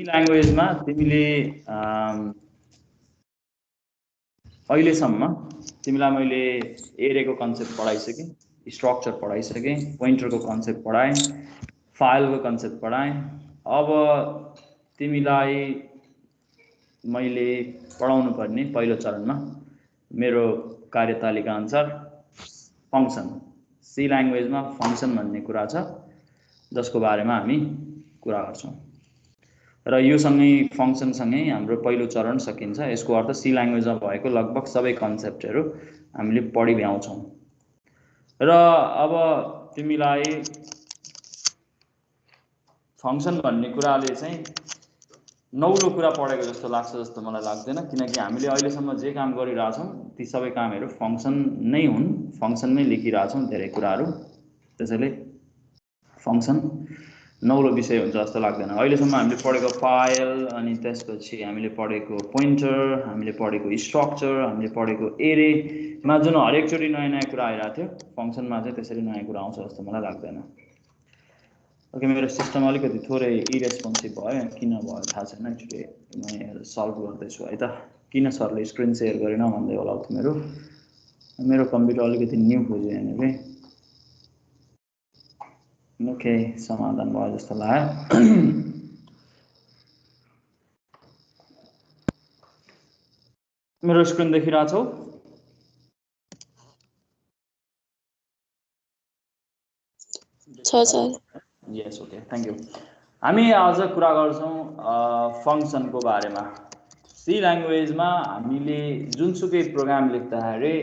ल्याङ्ग्वेजमा तिमीले अहिलेसम्म तिमीलाई मैले एरेको कन्सेप्ट पढाइसकेँ, स्ट्रक्चर पढाइसकेँ, पोइन्टरको कन्सेप्ट पढाएँ, फाइलको कन्सेप्ट पढाएँ। अब तिमीलाई मैले पढाउनु पर्ने पहिलो चरणमा मेरो कार्यतालिका अनुसार फङ्सन, सी ल्याङ्ग्वेजमा फङ्सन भन्ने कुरा छ जसको बारेमा हामी कुरा गर्छौँ र यो सँगै फङ्सनसँगै हाम्रो पहिलो चरण सकिन्छ। यसको अर्थ सी ल्याङ्ग्वेजमा भएको लगभग सबै कन्सेप्टहरू हामीले पढि भ्याउँछौँ। र अब तिमीलाई फङ्सन भन्ने कुराले चाहिँ नौलो कुरा पढेको जस्तो लाग्छ जस्तो मलाई लाग्दैन, किनकि हामीले अहिलेसम्म जे काम गरिरहेछौँ ती सबै कामहरू फङ्सन नै हुन्, फङ्सनमै लेखिरहेछौँ धेरै कुराहरू। त्यसैले फङ्सन नौलो विषय हुन्छ जस्तो लाग्दैन। अहिलेसम्म हामीले पढेको फाइल, अनि त्यसपछि हामीले पढेको पोइन्टर, हामीले पढेको स्ट्रक्चर, हामीले पढेको एरेमा जुन हरेकचोटि नयाँ नयाँ कुरा आइरहेको थियो, फङ्सनमा चाहिँ त्यसरी नयाँ कुरा आउँछ जस्तो मलाई लाग्दैन। ओके, मेरो सिस्टम अलिकति थोरै इरेस्पोन्सिभ भयो, किन भयो थाहा छैन। एक्चुली म सल्भ गर्दैछु है त, किन सरले स्क्रिन सेयर गरेन भन्दै होला तिमीहरू। मेरो कम्प्युटर अलिकति न्यू खोज्यो यहाँनिर कि। ओके, समाधान भयो जस्तो लाग्यो। मेरो स्क्रिन देखिरहेछौ? Yes, okay, thank you. हामी आज कुरा गर्छौँ फङ्सनको बारेमा। सी ल्याङ्ग्वेजमा हामीले जुनसुकै प्रोग्राम लेख्दाखेरि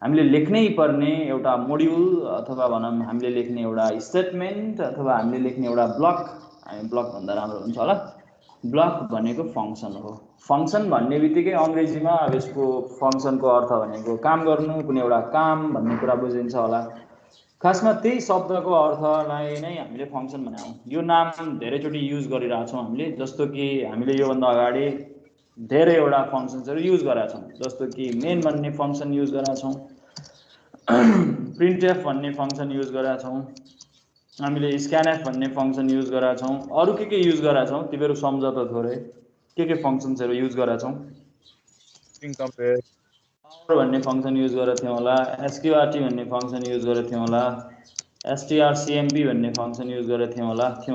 हामीले लेख्नै पर्ने एउटा मोड्युल अथवा भनौँ हामीले लेख्ने एउटा स्टेटमेन्ट अथवा हामीले लेख्ने एउटा ब्लक, हामी ब्लक भन्दा राम्रो हुन्छ होला, ब्लक भनेको फङ्सन हो। फङ्सन भन्ने बित्तिकै अङ्ग्रेजीमा अब यसको फङ्सनको अर्थ भनेको काम गर्नु, कुनै एउटा काम भन्ने कुरा बुझिन्छ होला। खासमा त्यही शब्दको अर्थलाई नै हामीले फङ्सन बनायौँ। यो नाम धेरैचोटि युज गरिरहेछौँ हामीले, जस्तो कि हामीले योभन्दा अगाडि धेरैवटा फङ्सन्सहरू युज गरेका छौँ, जस्तो कि मेन भन्ने फङ्सन युज गरेका छौँ, प्रिन्टएफ भन्ने फङ्सन युज गरेका छौँ, हामीले स्क्यानएफ भन्ने फङ्सन युज गरेका छौँ, अरू के युज गरेका छौँ तिमीहरू सम्झ त थोरै, के फङ्सन्सहरू युज गरेका छौँ? स्ट्रिङ कम्पेयर भन्ने फङ्सन युज गरेका थियौँ होला, एसक्युआरटी भन्ने फङ्सन युज गरेका थियौँ होला, एसटिआरसिएमपी भन्ने फङ्सन युज गरेका थियौँ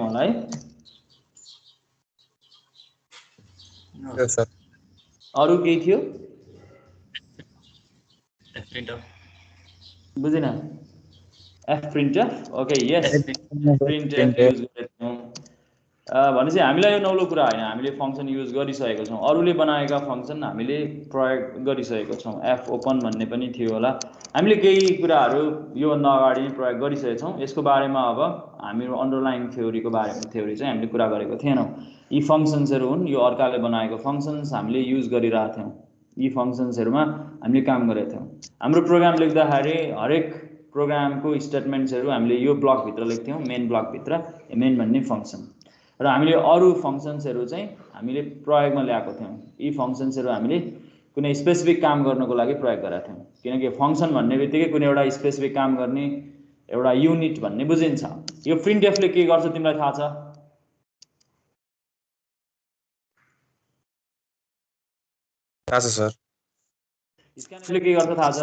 होला है। अरू केही थियो? बुझिन? एफ प्रिन्टएफ, ओके, यस, प्रिन्टएफ युज गरेका थियौँ। भनेपछि हामीलाई यो नौलो कुरा होइन, हामीले फङ्सन युज गरिसकेको छौँ, अरूले बनाएका फङ्सन हामीले प्रयोग गरिसकेको छौँ। एफ ओपन भन्ने पनि थियो होला, हामीले केही कुराहरू योभन्दा अगाडि नै प्रयोग गरिसकेका छौँ। यसको बारेमा अब हामीहरू अन्डरलाइन थ्योरीको बारेमा चाहिँ हामीले कुरा गरेको थिएनौँ। यी फङ्सन्सहरू हुन्, यो अर्काले बनाएको फङ्सन्स हामीले युज गरिरहेको थियौँ, यी फङ्सन्सहरूमा हामीले काम गरेका थियौँ। हाम्रो प्रोग्राम लेख्दाखेरि हरेक प्रोग्रामको स्टेटमेन्ट्सहरू हामीले यो ब्लकभित्र लेख्थ्यौँ, मेन ब्लकभित्र, मेन भन्ने फङ्सन, र हामीले अरू फङ्सन्सहरू चाहिँ हामीले प्रयोगमा ल्याएको थियौँ। यी फङ्सन्सहरू हामीले कुनै स्पेसिफिक काम गर्नको लागि प्रयोग गरेका थियौँ, किनकि फङ्सन भन्ने बित्तिकै कुनै एउटा स्पेसिफिक काम गर्ने एउटा युनिट भन्ने बुझिन्छ। यो प्रिन्टएफले के गर्छ तिमीलाई थाहा छ? थाहा छ सर। स्क्यानएफले के गर्छ थाहा छ?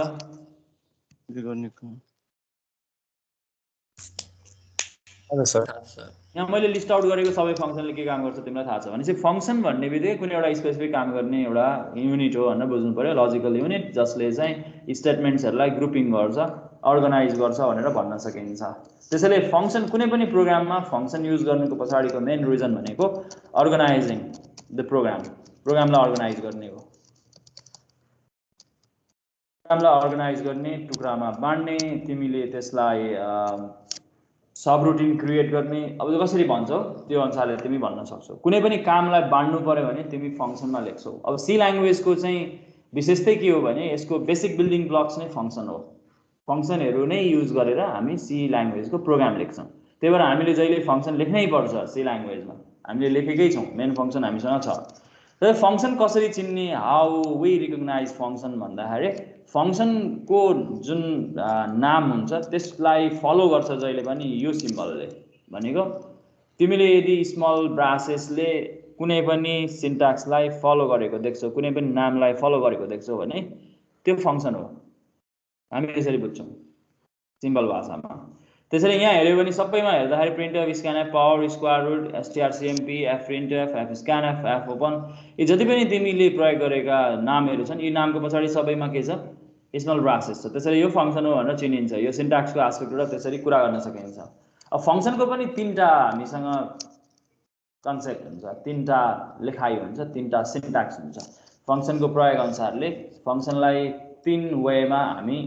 यहाँ मैले लिस्ट आउट गरेको सबै फङ्सनले के काम गर्छ तिमीलाई थाहा छ? भनेपछि फङ्सन भन्ने बित्तिकै कुनै एउटा स्पेसिफिक काम गर्ने एउटा युनिट हो भनेर बुझ्नु पर्यो, लजिकल युनिट, जसले चाहिँ स्टेटमेन्ट्सहरूलाई ग्रुपिङ गर्छ, अर्गनाइज गर्छ भनेर भन्न सकिन्छ। त्यसैले फङ्सन, कुनै पनि प्रोग्राममा फङ्सन युज गर्नुको पछाडिको मेन रिजन भनेको अर्गनाइजिङ द प्रोग्रामलाई अर्गनाइज गर्ने हो। प्रोग्रामलाई अर्गनाइज गर्ने, टुक्रामा बाँड्ने, तिमीले त्यसलाई सब रुटिन क्रिएट गर्ने, अब कसरी भन्छौ त्यो अनुसारले तिमी भन्न सक्छौ। कुनै पनि कामलाई बाँड्नु पर्यो भने तिमी फङ्सनमा लेख्छौ। अब सी ल्याङ्ग्वेजको चाहिँ विशेषतै के हो भने यसको बेसिक बिल्डिङ ब्लक्स नै फङ्सन हो। फङ्सनहरू नै युज गरेर हामी सी ल्याङ्ग्वेजको प्रोग्राम लेख्छौँ। त्यही भएर हामीले जहिले फङ्सन लेख्नै पर्छ सी ल्याङ्ग्वेजमा, हामीले लेखेकै छौँ, मेन फङ्सन हामीसँग छ। र फङ्सन कसरी चिन्ने, हाउ वी रिकग्नाइज फङ्सन भन्दाखेरि फङ्सनको जुन नाम हुन्छ त्यसलाई फलो गर्छ जहिले पनि यो सिम्बलले, भनेको तिमीले यदि स्मल ब्रासेसले कुनै पनि सिन्ट्याक्सलाई फलो गरेको देख्छौ, कुनै पनि नामलाई फलो गरेको देख्छौ भने त्यो फंक्सन हो। हामी यसरी बुझ्छौं सिम्पल भाषामा। त्यसैले यहाँ हेर्यो भने सबैमा हेर्दाखेरि printf, scanf, power, square root, strcmp, fprintf, fscanf, fopen यी जति पनि तिमीले प्रयोग गरेका नामहरू छन्, यी नामको पछाडि सबैमा के छ? स्मल ब्रासेस छ। त्यसैले यो फंक्सन हो भनेर चिनिन्छ। यो सिन्ट्याक्सको आस्पेक्टबाट त्यसरी कुरा गर्न सकिन्छ। अब फंक्सनको पनि तीनटा हामीसँग कन्सेप्ट हुन्छ, तीनटा लेखाइ हुन्छ, तीनटा सिन्ट्याक्स हुन्छ। फंक्सनको प्रयोग अनुसारले फंक्सनलाई तीन वेमा हामी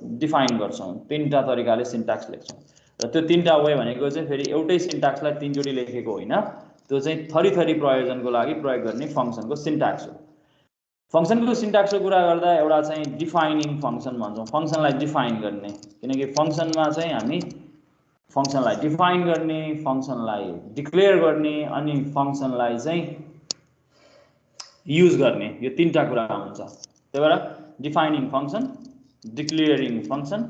डिफाइन गर्छौं, तीनटा तरिकाले सिन्ट्याक्स लेख्छौं। र त्यो तीनटा वे भनेको चाहिँ फेरि एउटै सिन्ट्याक्सलाई तीनचोटी लेखेको होइन, त्यो चाहिँ थरी प्रयोजनको लागि प्रयोग गर्ने फंक्सनको सिन्ट्याक्स हो। फंक्सनको सिन्ट्याक्सको कुरा गर्दा एउटा चाहिँ डिफाइनिङ फंक्सन भन्छौं, फंक्सनलाई डिफाइन गर्ने। किनकि फंक्सनमा चाहिँ हामी फंक्सनलाई डिफाइन गर्ने, फंक्सनलाई डिक्लेयर गर्ने अनि फंक्सनलाई चाहिँ युज गर्ने, यो तीनटा कुरा हुन्छ। त्यही भएर डिफाइनिङ फंक्सन, डिक्लेयरिङ फंक्सन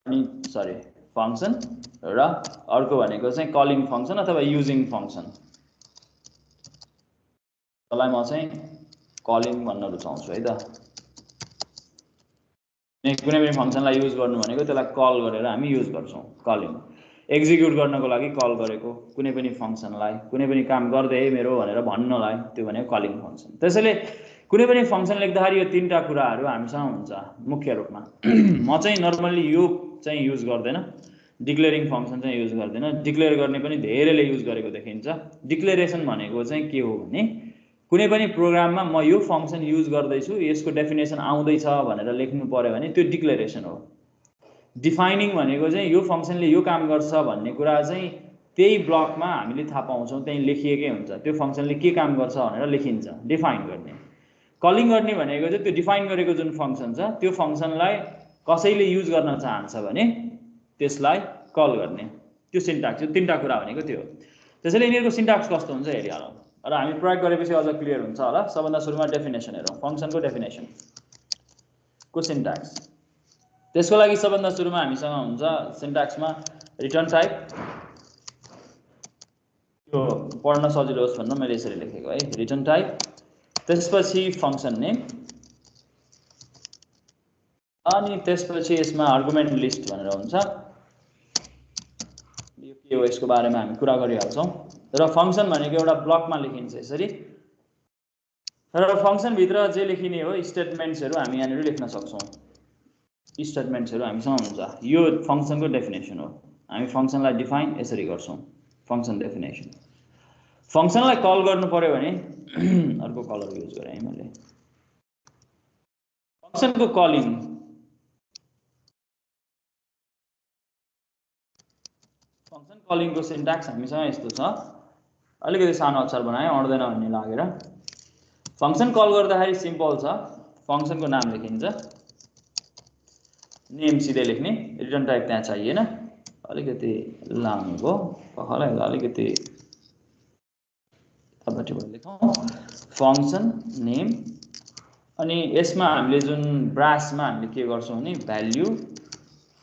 अनि फंक्सन र अर्को भनेको चाहिँ कलिङ फंक्सन अथवा युजिङ फंक्सन। त्यसलाई म चाहिँ कलिङ भन्न रुचाउँछु है त। कुनै पनि फंक्सनलाई युज गर्नु भनेको त्यसलाई कल गरेर हामी युज गर्छौं, कलिङ। एक्जिक्युट गर्नको लागि कल गरेको कुनै पनि फंक्सनलाई, कुनै पनि काम गर्दै मेरो भनेर भन्नलाई, त्यो भनेको कलिङ फंक्सन। त्यसैले कुनै पनि फंक्सन लेख्दाखेरि यो तीनटा कुराहरू हामीसँग हुन्छ मुख्य रूपमा। म चाहिँ नर्मली यो चाहिँ युज गर्दैन, डिक्लेयरिङ फंक्सन चाहिँ युज गर्दैन। डिक्लेयर गर्ने पनि धेरैले युज गरेको देखिन्छ। डिक्लेरेसन भनेको चाहिँ के हो भने कुनै पनि प्रोग्राममा म यो फंक्सन युज गर्दैछु, यसको डेफिनेसन आउँदैछ भनेर लेख्नु पर्यो भने त्यो डिक्लेरेसन हो। डिफाइनिङ भनेको चाहिँ यो फंक्सनले यो काम गर्छ भन्ने कुरा चाहिँ त्यही ब्लकमा हामीले थाहा पाउँछौं, त्यही लेखिएकै हुन्छ। त्यो फंक्सनले के काम गर्छ भनेर लेखिन्छ, डिफाइन गर्ने। कलिङ गर्ने भनेको चाहिँ त्यो डिफाइन गरेको जुन फंक्सन छ त्यो फंक्सनलाई कसैले युज गर्न चाहन्छ भने त्यसलाई कल गर्ने, त्यो सिन्ट्याक्स। यो तीनटा कुरा भनेको त्यो हो। त्यसैले यिनीहरुको सिन्ट्याक्स कस्तो हुन्छ हेरिहालौं र हामी प्रयोग गरेपछि अझ क्लियर हुन्छ होला। सबभन्दा सुरुमा डेफिनेसन हेरौं, फंक्सनको डेफिनेसन को सिन्ट्याक्स। त्यसको लागि सबभन्दा सुरुमा हामीसँग हुन्छ सिन्ट्याक्समा रिटर्न टाइप। यो पढ्न सजिलो होस् भनेर मैले यसरी लेखेको है, रिटर्न टाइप। त्यसपछि फंक्सन नेम अनि त्यसपछि यसमा आर्गुमेन्ट लिस्ट भनेर हुन्छ। यो के हो यसको बारेमा हामी कुरा गरिहाल्छौं। र फंक्सन भनेको एउटा ब्लकमा लेखिन्छ यसरी, र फंक्सन भित्र जे लेखिने हो स्टेटमेन्ट्सहरु हामी यहाँनिर लेख्न सक्छौं। स्टेटमेन्ट्सहरु हामीसँग हुन्छ। यो फंक्सनको डेफिनेसन हो। हामी फंक्सनलाई डिफाइन यसरी गर्छौं, फंक्सन डेफिनेसन। फंक्सनलाई कल गर्नु पर्यो भने अर्को कलर युज गरे है मैले। फंक्सनको कलिङ, फंक्सन कलिङको सिन्ट्याक्स हामीसँग यस्तो छ। अलिकति सानो अक्षर बनाए अड्दैन भन्ने लागेर। फंक्सन कल गर्दाखेरि सिम्पल छ, फंक्सनको नाम लेखिन्छ, नेम सिधै लेख्ने, रिटर्न टाइप त्यहाँ चाहिएन। अलिकति लामो भयो पखलाई, अलिकति तलपट्टिबाट लेखौं, फंक्सन नेम। अनि यसमा हामीले जुन ब्रासमा हामीले के गर्छौं भने भ्याल्यु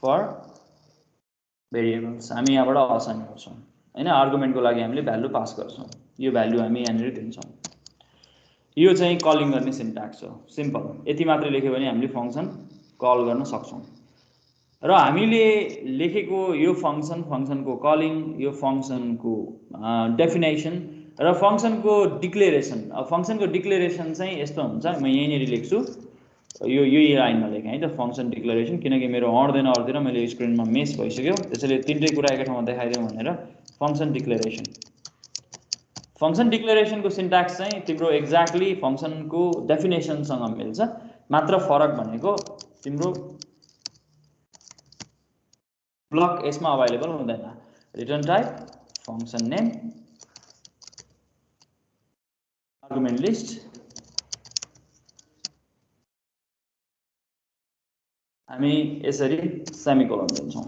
फर भेरिएबल्स हामी यहाँबाट असाइन गर्छौं हैन। आर्गुमेन्टको लागि हामीले भ्यालु पास गर्छौं, यो भ्यालु हामी यहाँनिर दिन्छौं। यो चाहिँ कलिङ गर्ने सिन्ट्याक्स हो, सिम्पल। यति मात्र लेख्यो भने हामीले फंक्सन कल गर्न सक्छौं। र हामीले लेखेको यो फंक्सन, फंक्सनको कलिङ, यो फंक्सनको डेफिनेसन र फंक्सनको डिक्लेरेसन। अब फंक्सनको डिक्लेरेसन चाहिँ यस्तो हुन्छ, म यहीँनेरि लेख्छु, यो लाइनमा लेखेँ है त, फंक्सन डिक्लेरेसन। किनकि मेरो अड्दैन, मैले स्क्रिनमा मेस भइसक्यो, त्यसैले तीनटै कुरा एकै ठाउँमा देखाइदिउँ भनेर फंक्सन डिक्लेरेसन। फंक्सन डिक्लेरेसनको सिन्ट्याक्स चाहिँ तिम्रो एक्ज्याक्टली फंक्सनको डेफिनेसनसँग मिल्छ, मात्र फरक भनेको तिम्रो ब्लक यसमा अभाइलेबल हुँदैन। Return type, function name, argument list, हामी यसरी सेमिकोलन दिन्छौं।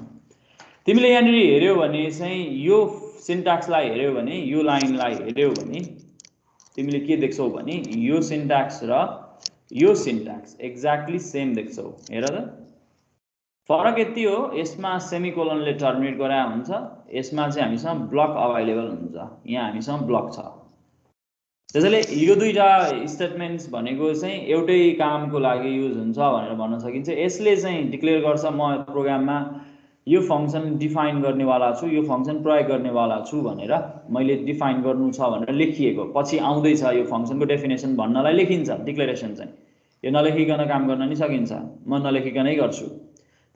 तिमीले यहाँनिर हेर्यौ भने चाहिँ यो सिन्ट्याक्सलाई हेर्यौ भने, यो लाइनलाई हेर्यौ भने तिमीले के देख्छौ भने यो सिन्ट्याक्स र यो सिन्ट्याक्स एक्ज्याक्टली सेम देख्छौ। हेर त, फरक यति हो, यसमा सेमिकोलनले टर्मिनेट गराए हुन्छ, यसमा चाहिँ हामीसँग ब्लक अभाइलेबल हुन्छ। यहाँ हामीसँग ब्लक छ। त्यसैले यो दुईटा स्टेटमेन्ट्स भनेको चाहिँ एउटै कामको लागि युज हुन्छ भनेर भन्न सकिन्छ। यसले चाहिँ डिक्लेयर गर्छ म प्रोग्राममा यो फंक्सन डिफाइन गर्नेवाला छु, यो फंक्सन प्रयोग गर्नेवाला छु भनेर मैले डिफाइन गर्नु छ भनेर लेखिएको, पछि आउँदैछ यो फंक्सनको डेफिनेसन भन्नलाई लेखिन्छ। डिक्लेरेसन चाहिँ यो नलेखिकन काम गर्न नि सकिन्छ, म नलेखिकनै गर्छु।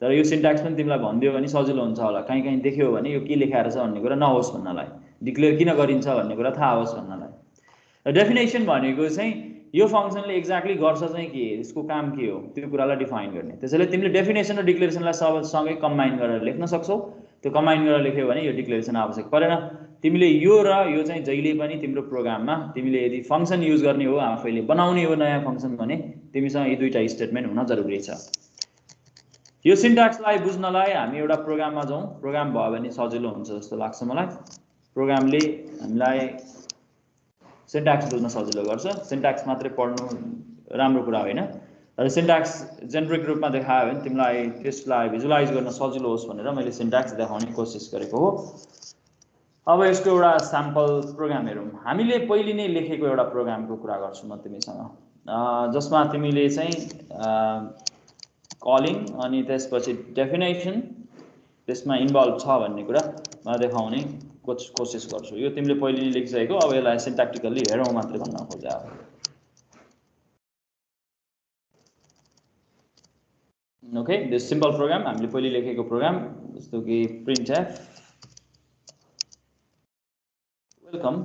तर यो सिन्ट्याक्स पनि तिमीलाई भनिदियो भने सजिलो हुन्छ होला, कहीँ कहीँ देख्यो भने यो के लेखाएर छ भन्ने कुरा नहोस् भन्नलाई, डिक्लेयर किन गरिन्छ भन्ने कुरा थाहा होस् भन्नलाई। डेफिनेसन भनेको चाहिँ यो फंक्सनले एक्ज्याक्टली गर्छ चाहिँ के, यसको काम के हो त्यो कुरालाई डिफाइन गर्ने। त्यसैले तिमीले डेफिनेसन र डिक्लेरेसनलाई सँगै कम्बाइन गरेर लेख्न सक्छौ। त्यो कम्बाइन गरेर लेख्यो भने यो डिक्लेरेसन आवश्यक परेन। तिमीले यो र यो चाहिँ जहिले पनि तिम्रो प्रोग्राममा तिमीले यदि फंक्सन युज गर्ने हो, आफैले बनाउने हो नयाँ फंक्सन भने तिमीसँग यी दुईटा स्टेटमेन्ट हुन जरुरी छ। यो सिन्ट्याक्सलाई बुझ्नलाई हामी एउटा प्रोग्राममा जाउँ। प्रोग्राम भयो भने सजिलो हुन्छ जस्तो लाग्छ मलाई। प्रोग्रामले हामीलाई सिन्ट्याक्स बुझ्न सजिलो गर्छ। सिन्ट्याक्स मात्रै पढ्नु राम्रो कुरा होइन, तर सिन्ट्याक्स जेनेरिक रूपमा देखायो भने तिमीलाई त्यसलाई भिजुअलाइज गर्न सजिलो होस् भनेर मैले सिन्ट्याक्स देखाउने कोसिस गरेको हो। अब यसको एउटा स्याम्पल प्रोग्राम हेरौँ। हामीले पहिले नै लेखेको एउटा प्रोग्रामको कुरा गर्छु म तिमीसँग, जसमा तिमीले चाहिँ कलिङ अनि त्यसपछि डेफिनेसन त्यसमा इन्भल्भ छ भन्ने कुरा म देखाउने कोसिस गर्छु। यो तिमीले पहिले नै लेखिसकेको, अब यसलाई सिन्ट्याक्टिकली हेरौँ मात्रै भन्न खोजे। ओके, दिस सिम्पल प्रोग्राम हामीले पहिले लेखेको प्रोग्राम, जस्तो कि प्रिन्टएफ वेलकम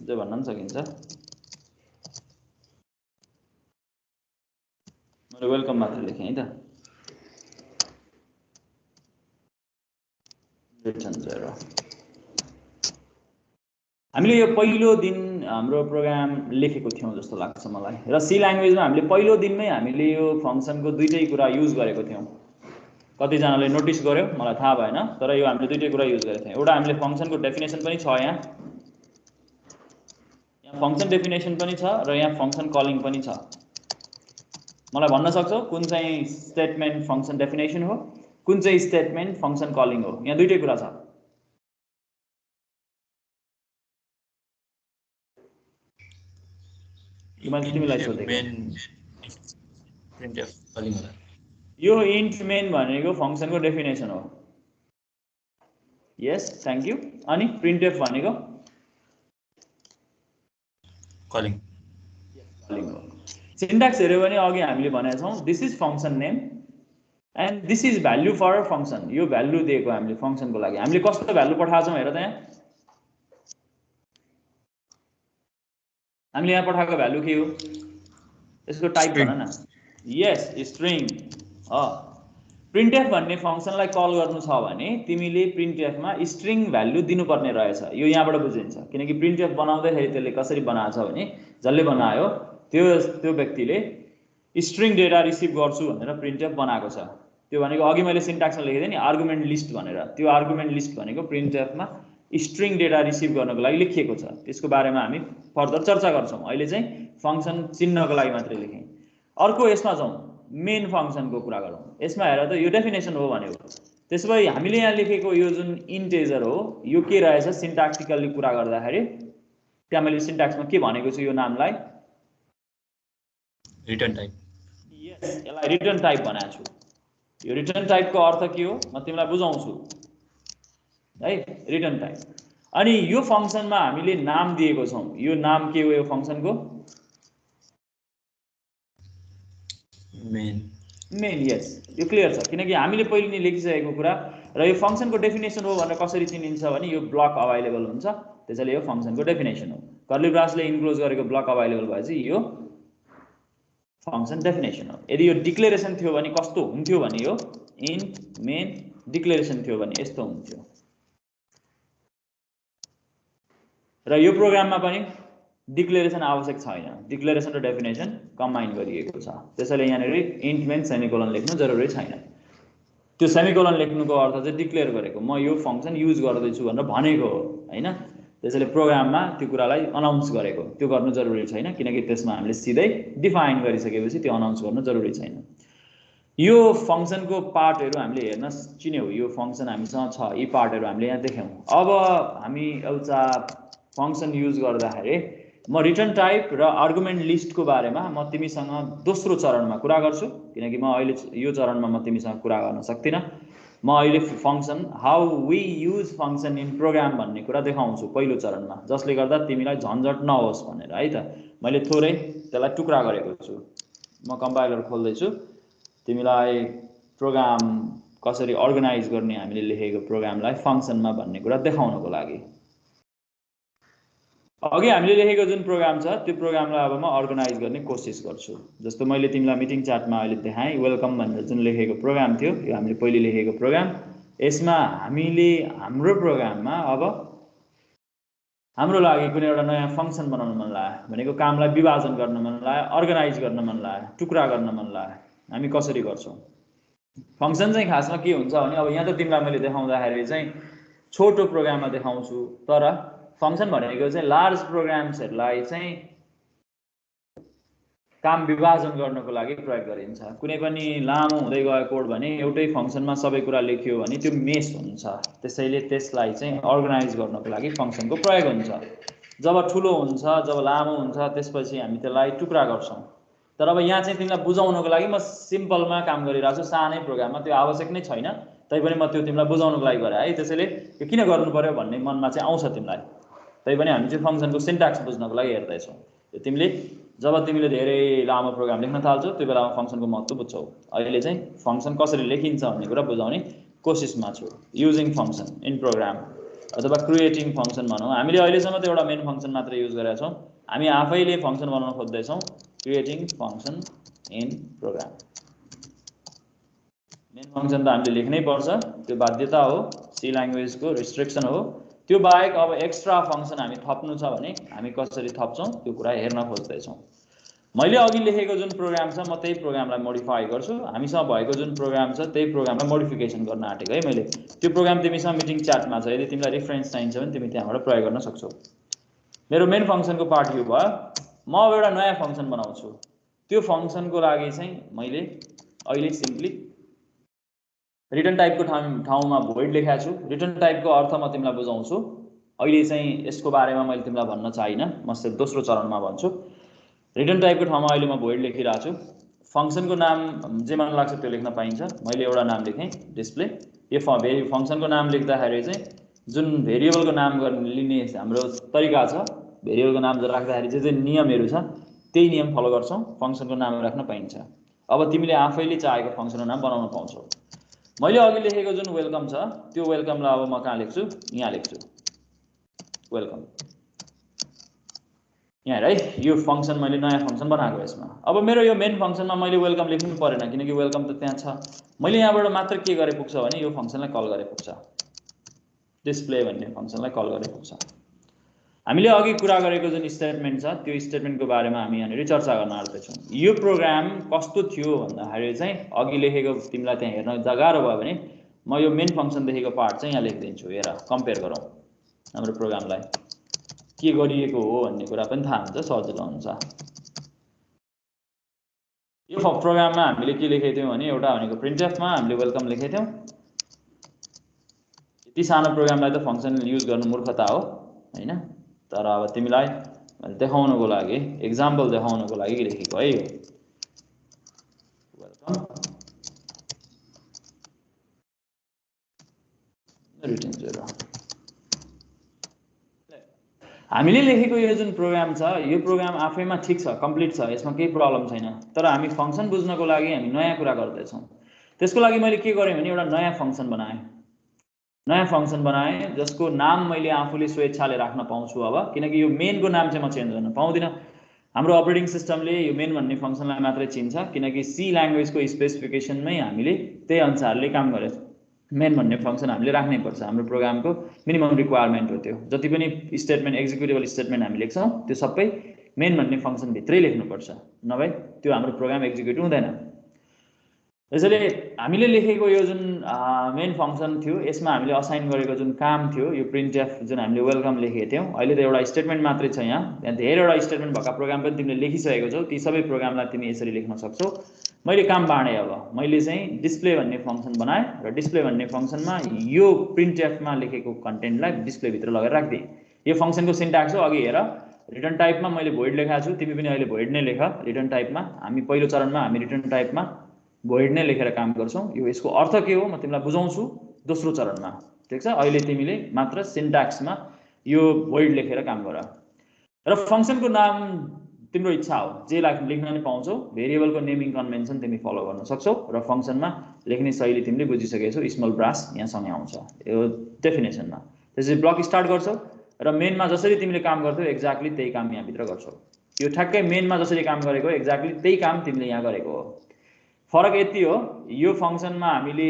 जे भन्न पनि सकिन्छ। मैले वेलकम मात्र लेखेँ है त। रिटर्न 0। हामीले यो पहिलो दिन हाम्रो प्रोग्राम लेखेको थियौं जस्तो लाग्छ मलाई, र सी ल्याङ्ग्वेजमा हामीले पहिलो दिनमै हामीले यो फंक्सनको दुईटै कुरा युज गरेको थियौं। कतिजनाले नोटिस गर्यो मलाई थाहा भएन, तर यो हामीले दुईटै कुरा युज गरेको थियौं। एउटा हामीले फंक्सनको डेफिनेसन पनि छ, यहाँ फंक्सन डेफिनेसन पनि छ र यहाँ फंक्सन कलिङ पनि छ। मलाई भन्न सक्छौ कुन चाहिँ स्टेटमेन्ट फंक्सन डेफिनेसन हो, कुन चाहिँ स्टेटमेन्ट फंक्सन कलिङ हो? यहाँ दुईटै कुरा छ। तिमीलाई सोधेको यो इन्ट मेन भनेको फंक्सनको डेफिनेसन हो। यस, थ्यांक यू। अनि प्रिन्टएफ भनेको कलिङ हो। सिन्ट्याक्स हेर्यो भने अघि हामीले भनेका छौं this is function name and this is value for function. यो भ्यालु दिएको हामीले फंक्सनको लागि। हामीले कस्तो भ्यालु पठाएको छौं हेर त यहाँ। हामीले यहाँ पठाएको भ्यालु के हो? यसको टाइप भन न। यस, स्ट्रिङ। प्रिन्टएफ भन्ने फंक्सनलाई कल गर्नु छ भने तिमीले प्रिन्टएफमा स्ट्रिङ भ्यालु दिनुपर्ने रहेछ। यो यहाँबाट बुझिन्छ, किनकि प्रिन्टएफ बनाउँदाखेरि त्यसले कसरी बनाएको छ भने जसले बनायो त्यो व्यक्तिले स्ट्रिङ डेटा रिसिभ गर्छु भनेर प्रिन्टएफ बनाएको छ। त्यो भनेको अघि मैले सिन्ट्याक्समा लेखेथे नि आर्गुमेन्ट लिस्ट भनेर, त्यो आर्गुमेन्ट लिस्ट भनेको प्रिन्टएफमा स्ट्रिङ डेटा रिसिभ गर्नको लागि लेखिएको छ। त्यसको बारेमा हामी फर्दर चर्चा गर्छौं। अहिले चाहिँ फंक्सन चिन्हको लागि मात्रै लेखेँ। अर्को यसमा जाउँ, मेन फंक्सनको कुरा गरौँ। यसमा हेर त यो डेफिनेसन हो भनेको। त्यसैले हामीले यहाँ लेखेको यो जुन इन्टेजर हो यो के रहेछ? सिन्ट्याक्टिकली कुरा गर्दाखेरि त्यहाँ मैले सिन्ट्याक्समा के भनेको छु यो नामलाई? Return type. यस, यसलाई रिटर्न टाइप बनाएको छु। यो रिटर्न टाइपको अर्थ के हो म तिमीलाई बुझाउँछु है। Return type. अनि यो फंक्सनमा हामीले नाम दिएको छौं। यो नाम के हो यो फंक्सनको? मेन। यस, यो क्लियर छ किनकि हामीले पहिले नै लेखिसकेको कुरा। र यो फंक्सनको डेफिनेसन हो भनेर कसरी चिनिन्छ भने यो ब्लक अभाइलेबल हुन्छ, त्यसैले यो फंक्सनको डेफिनेसन हो। कर्ली ब्रासले इन्क्लोज गरेको ब्लक अभाइलेबल भएपछि यो फंक्सन डेफिनेसन हो। यदि यो डिक्लेरेसन थियो भने कस्तो हुन्थ्यो भने यो इन्ट मेन डिक्लेरेसन थियो भने यस्तो हुन्थ्यो। र यो प्रोग्राममा पनि डिक्लेरेसन आवश्यक छैन। डिक्लेरेसन र डेफिनेसन कम्बाइन गरिएको छ। त्यसैले यहाँनेर इन्ट मेन सेमिकोलन लेख्नु जरुरी छैन। त्यो सेमिकोलन लेख्नुको अर्थ चाहिँ डिक्लेयर गरेको, म यो फंक्सन युज गर्दैछु भनेर भनेको हो हैन। त्यसैले प्रोग्राममा त्यो कुरालाई अनाउन्स गरेको, त्यो गर्नु जरुरी छैन किनकि त्यसमा हामीले सिधै डिफाइन गरिसकेपछि त्यो अनाउन्स गर्नु जरुरी छैन। यो फंक्सनको पार्टहरु हामीले हेर्न चिन्यौ यो फंक्सन हामीसँग छ यी पार्टहरु हामीले यहाँ देख्यौं अब हामी एउटा फंक्सन युज गर्दाखेरि म रिटर्न टाइप र आर्गुमेन्ट लिस्टको बारेमा म तिमीसँग दोस्रो चरणमा कुरा गर्छु किनकि म अहिले यो चरणमा म तिमीसँग कुरा गर्न सक्दिन म अहिले function how we use function in program भन्ने कुरा देखाउँछु पहिलो चरणमा जसले गर्दा तिमीलाई झन्झट नहोस् भनेर है त मैले थोरै त्यसलाई टुक्रा गरेको छु म कम्पाइलर खोल्दै छु तिमीलाई प्रोग्राम कसरी अर्गनाइज गर्ने हामीले लेखेको प्रोग्रामलाई फंक्सनमा भन्ने कुरा देखाउनको लागि अघि हामीले लेखेको जुन प्रोग्राम छ त्यो प्रोग्रामलाई अब म अर्गनाइज गर्ने कोशिश गर्छु जस्तो मैले तिमीलाई मिटिङ च्याटमा अहिले देखाएँ वेलकम भनेर जुन लेखेको प्रोग्राम थियो यो हामीले पहिले लेखेको प्रोग्राम यसमा हामीले हाम्रो प्रोग्राममा अब हाम्रो लागि कुनै एउटा नयाँ फंक्सन बनाउन मन लाग्यो भनेको कामलाई विभाजन गर्न मन लाग्यो अर्गनाइज गर्न मन लाग्यो टुक्रा गर्न मन लाग्यो हामी कसरी गर्छौं फंक्सन चाहिँ खासमा के हुन्छ भने अब यहाँ त तिमीलाई मैले देखाउँदाखेरि चाहिँ छोटो प्रोग्राममा देखाउँछु तर फंक्सन भनेको चाहिँ लार्ज प्रोग्राम्सहरुलाई चाहिँ काम विभाजन गर्नको लागि प्रयोग गरिन्छ कुनै पनि लामो हुँदै गएको कोड भने एउटै फंक्सनमा सबै कुरा लेखियो भने त्यो मेस हुन्छ त्यसैले त्यसलाई चाहिँ अर्गनाइज गर्नको लागि फंक्सनको प्रयोग हुन्छ जब ठुलो हुन्छ जब लामो हुन्छ त्यसपछि हामी त्यसलाई टुक्रा गर्छौं तर अब यहाँ चाहिँ तिमीलाई बुझाउनको लागि म सिम्पलमा काम गरिरहेछु सानै प्रोग्राममा त्यो आवश्यक नै छैन तैपनि म त्यो तिमीलाई बुझाउनको लागि गरे है त्यसैले यो किन गर्नु पर्यो भन्ने मनमा चाहिँ आउँछ तिमीलाई तैपनि हामी चाहिँ फंक्सनको सिन्ट्याक्स बुझ्नको लागि हेर्दै छौं तिमीले जब तिमीले धेरै लामो प्रोग्राम लेख्न थाल्छौ त्यो बेलामा फंक्सनको महत्त्व बुझ्छौ अहिले चाहिँ फंक्सन कसरी लेखिन्छ भन्ने कुरा बुझाउने कोशिशमा छु युजिङ फंक्सन इन प्रोग्राम अथवा क्रिएटिङ फंक्सन भनौं हामीले अहिलेसम्म त एउटा मेन फंक्सन मात्र युज गरेका छौं हामी आफैले फंक्सन बनाउन खोज्दै छौं creating function in programme main function त हामीले लेख्नै पर्छ त्यो बाध्यता हो सी ल्याङ्ग्वेजको रिस्ट्रिक्सन हो त्यो बाहेक अब एक्स्ट्रा फंक्सन हामी थप्नु छ भने हामी कसरी थप्छौं त्यो कुरा हेर्न खोज्दै छौं मैले अघि लेखेको जुन प्रोग्राम छ म त्यही प्रोग्रामलाई मोडिफाई गर्छु हामीसँग भएको जुन प्रोग्राम छ त्यही प्रोग्रामलाई मोडिफिकेसन गर्न आटेको है मैले त्यो प्रोग्राम तिमीसँग मिटिङ च्याटमा छ यदि तिमीलाई रेफरेन्स चाहिन्छ भने तिमी त्यहाँबाट प्रयोग गर्न सक्छौ मेरो मेन फंक्सनको पार्ट यो भयो म अब एउटा नयाँ फंक्सन बनाउँछु त्यो फंक्सनको लागि चाहिँ मैले अहिले सिम्पली रिटर्न टाइपको ठाउँमा भोइड लेखेको छु रिटर्न टाइपको अर्थ म तिमीलाई बुझाउँछु अहिले चाहिँ यसको बारेमा मैले तिमीलाई भन्न चाहिन म सिर्फ दोस्रो चरणमा भन्छु रिटर्न टाइपको ठाउँमा अहिले म भोइड लेखिरहेको छु फंक्सनको नाम जे मन लाग्छ त्यो लेख्न पाइन्छ मैले एउटा नाम लेखेँ डिस्प्ले यो फंक्सनको नाम लेख्दाखेरि चाहिँ जुन भेरिएबलको नाम गर्ने लिने हाम्रो तरिका छ भेरिएबलको नाम राख्दाखेरि जे नियमहरु छ त्यही नियम फलो गर्छौं फंक्सनको नाम राख्न पाइन्छ अब तिमीले आफैले चाहेको फंक्सनको नाम बनाउन पाउँछौ मैले अघि लेखेको जुन वेलकम छ त्यो वेलकमलाई अब म कहाँ लेख्छु यहाँ लेख्छु वेलकम यहाँ है यो फंक्सन मैले नयाँ फंक्सन बनाएको यसमा अब मेरो यो मेन फंक्सनमा मैले वेलकम लेख्नु परेन किनकि वेलकम त त्यहाँ छ मैले यहाँबाट मात्र के गरे पुग्छ भने यो फंक्सनलाई कल गरे पुग्छ डिस्प्ले भन्ने फंक्सनलाई कल गरे पुग्छ हामीले अघि कुरा गरेको जुन स्टेटमेन्ट छ त्यो स्टेटमेन्टको बारेमा हामी यहाँनिर चर्चा गर्न आँट्दै छौं यो प्रोग्राम कस्तो थियो भन्दाखेरि चाहिँ अघि लेखेको तिमीलाई त्यहाँ हेर्न गाह्रो भयो भने म यो मेन फंक्सन देखेको पार्ट चाहिँ यहाँ लेखिदिन्छु हेर कम्पेयर गरौँ हाम्रो प्रोग्रामलाई के गरिएको हो भन्ने कुरा पनि थाहा हुन्छ सजिलो हुन्छ यो प्रोग्राममा हामीले के लेखेको थियौं भने एउटा भनेको प्रिन्टएफ मा हामीले वेलकम लेखेको थियौं यति सानो प्रोग्रामलाई त फंक्सन युज गर्नु मूर्खता हो हैन तर अब तिमीलाई देखाउनको लागि एक्जाम्पल देखाउनको लागि लेखेको है यो वेलकम रिटर्न 0 हामीले लेखेको यो जुन प्रोग्राम छ यो प्रोग्राम आफैमा ठीक छ कम्प्लिट छ यसमा केही प्रब्लम छैन तर हामी फंक्सन बुझ्नको लागि हामी नयाँ कुरा गर्दै छौं त्यसको लागि मैले के गरे भने एउटा नयाँ फंक्सन बनाए जसको नाम मैले आफूले स्वेच्छाले राख्न पाउँछु अब किनकि यो मेनको नाम चाहिँ म चेन्ज गर्न पाउँदिन हाम्रो अपरेटिङ सिस्टमले यो मेन भन्ने फंक्सनलाई मात्रै चिन्छ किनकि सी ल्याङ्ग्वेजको स्पेसिफिकेसनमै हामीले त्यही अनुसारले काम गरेछौं मेन भन्ने फंक्सन हामीले राख्नै पर्छ हाम्रो प्रोग्रामको मिनिमम रिक्वायरमेन्ट हो त्यो जति पनि स्टेटमेन्ट एक्जिक्युटेबल स्टेटमेन्ट हामी लेख्छौं त्यो सबै मेन भन्ने फंक्सन भित्रै लेख्नु पर्छ नभए त्यो हाम्रो प्रोग्राम एक्जिक्युट हुँदैन यसैले हामीले लेखेको यो जुन मेन फंक्सन थियो यसमा हामीले असाइन गरेको जुन काम थियो यो प्रिन्टएफ जुन हामीले वेलकम लेखेको थियौं अहिले त एउटा स्टेटमेन्ट मात्रै छ यहाँ धेरैवटा स्टेटमेन्ट भएका प्रोग्राम पनि तिमीले लेखिसकेको छौ ती सबै प्रोग्रामलाई तिमी यसरी लेख्न सक्छौ मैले काम बाँडे अब मैले चाहिँ डिस्प्ले भन्ने फंक्सन बनाए र डिस्प्ले भन्ने फंक्सनमा यो प्रिन्टएफमा लेखेको कन्टेन्टलाई डिस्प्ले भित्र लगेर राख्दिए यो फंक्सनको सिन्ट्याक्स हो अघि हेर रिटर्न टाइपमा मैले भोइड लेखाएको छु तिमी पनि अहिले भोइड नै लेख रिटर्न टाइपमा हामी पहिलो चरणमा हामी रिटर्न टाइपमा भोइड नै लेखेर काम गर्छौं यो यसको अर्थ के हो म तिमीलाई बुझाउँछु दोस्रो चरणमा ठीक छ अहिले तिमीले मात्र सिन्ट्याक्समा यो भोइड लेखेर काम गर र फंक्सनको नाम तिम्रो इच्छा हो जे लेख्न नै पाउँछौ भेरिएबलको नेमिङ कन्भेन्सन तिमी फलो गर्न सक्छौ र फंक्सनमा लेख्ने शैली तिमीले बुझिसकेको छौ स्मल ब्रास यहाँ सँगै आउँछ यो डेफिनेसनमा त्यसपछि ब्लक स्टार्ट गर्छौ र मेनमा जसरी तिमीले काम गर्थ्यौ एक्ज्याक्टली त्यही काम यहाँ भित्र गर्छौ यो ठ्याक्कै मेनमा जसरी काम गरेको एक्ज्याक्टली त्यही काम तिमीले यहाँ गरेको हो फरक यति हो यो फंक्सनमा हामीले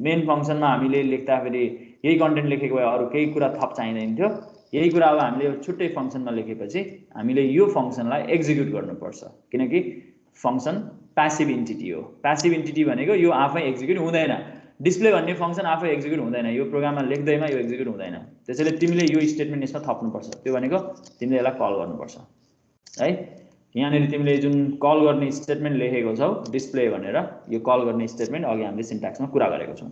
मेन फंक्सनमा हामीले लेख्दाखेरि यही कन्टेन्ट लेखेको भए अरु केही कुरा थप चाहिँदैन थियो यही कुरा अब हामीले छुट्टै फंक्सनमा लेखेपछि हामीले यो फंक्सनलाई एक्जिक्युट गर्नुपर्छ किनकि फंक्सन प्यासिभ इन्टिटी हो प्यासिभ इन्टिटी भनेको यो आफै एक्जिक्युट हुँदैन डिस्प्ले भन्ने फंक्सन आफै एक्जिक्युट हुँदैन यो प्रोग्राममा लेख्दैमा यो एक्जिक्युट हुँदैन त्यसैले तिमीले यो स्टेटमेन्ट यसमा थप्नुपर्छ त्यो भनेको तिमीले यसलाई कल गर्नुपर्छ है यहाँनिर तिमीले जुन कल गर्ने स्टेटमेन्ट लेखेको छौ डिस्प्ले भनेर यो कल गर्ने स्टेटमेन्ट अघि हामीले सिन्ट्याक्समा कुरा गरेको छौं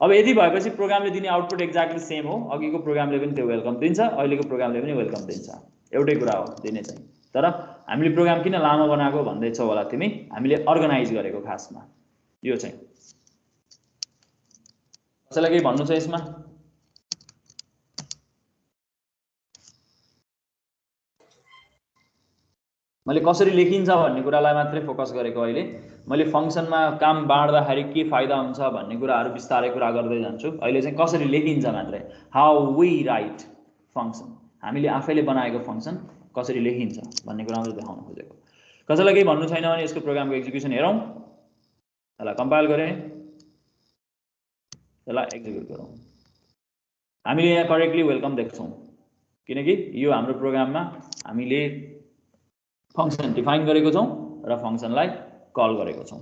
अब यदि भएपछि प्रोग्रामले दिने आउटपुट एक्ज्याक्टली सेम हो अघिको प्रोग्रामले पनि त्यो वेलकम दिन्छ अहिलेको प्रोग्रामले पनि वेलकम दिन्छ एउटै कुरा हो दिने चाहिँ तर हामीले प्रोग्राम किन लामो बनाएको भन्दै छौ होला तिमी हामीले अर्गनाइज गरेको खासमा यो चाहिँ कसैलाई केही भन्नु छ यसमा मैले कसरी लेखिन्छ भन्ने कुरालाई मात्रै फोकस गरेको अहिले मैले फंक्सनमा काम बाँड्दाखेरि के फाइदा हुन्छ भन्ने कुराहरु विस्तारै कुरा गर्दै जान्छु अहिले चाहिँ कसरी लेखिन्छ मात्रै हाउ वी राइट फंक्सन हामीले आफैले बनाएको फंक्सन कसरी लेखिन्छ भन्ने कुरा मात्रै देखाउन खोजेको कसैलाई केही भन्नु छैन भने यसको प्रोग्रामको एक्जिक्युसन हेरौं यसलाई कम्पाइल गरे यसलाई एक्जिक्युट गरौं हामीले यहाँ करेक्टली वेलकम देख्छौं किनकि यो हाम्रो प्रोग्राममा हामीले फंक्सन डिफाइन गरेको छौं र फंक्सनलाई कल गरेको छौं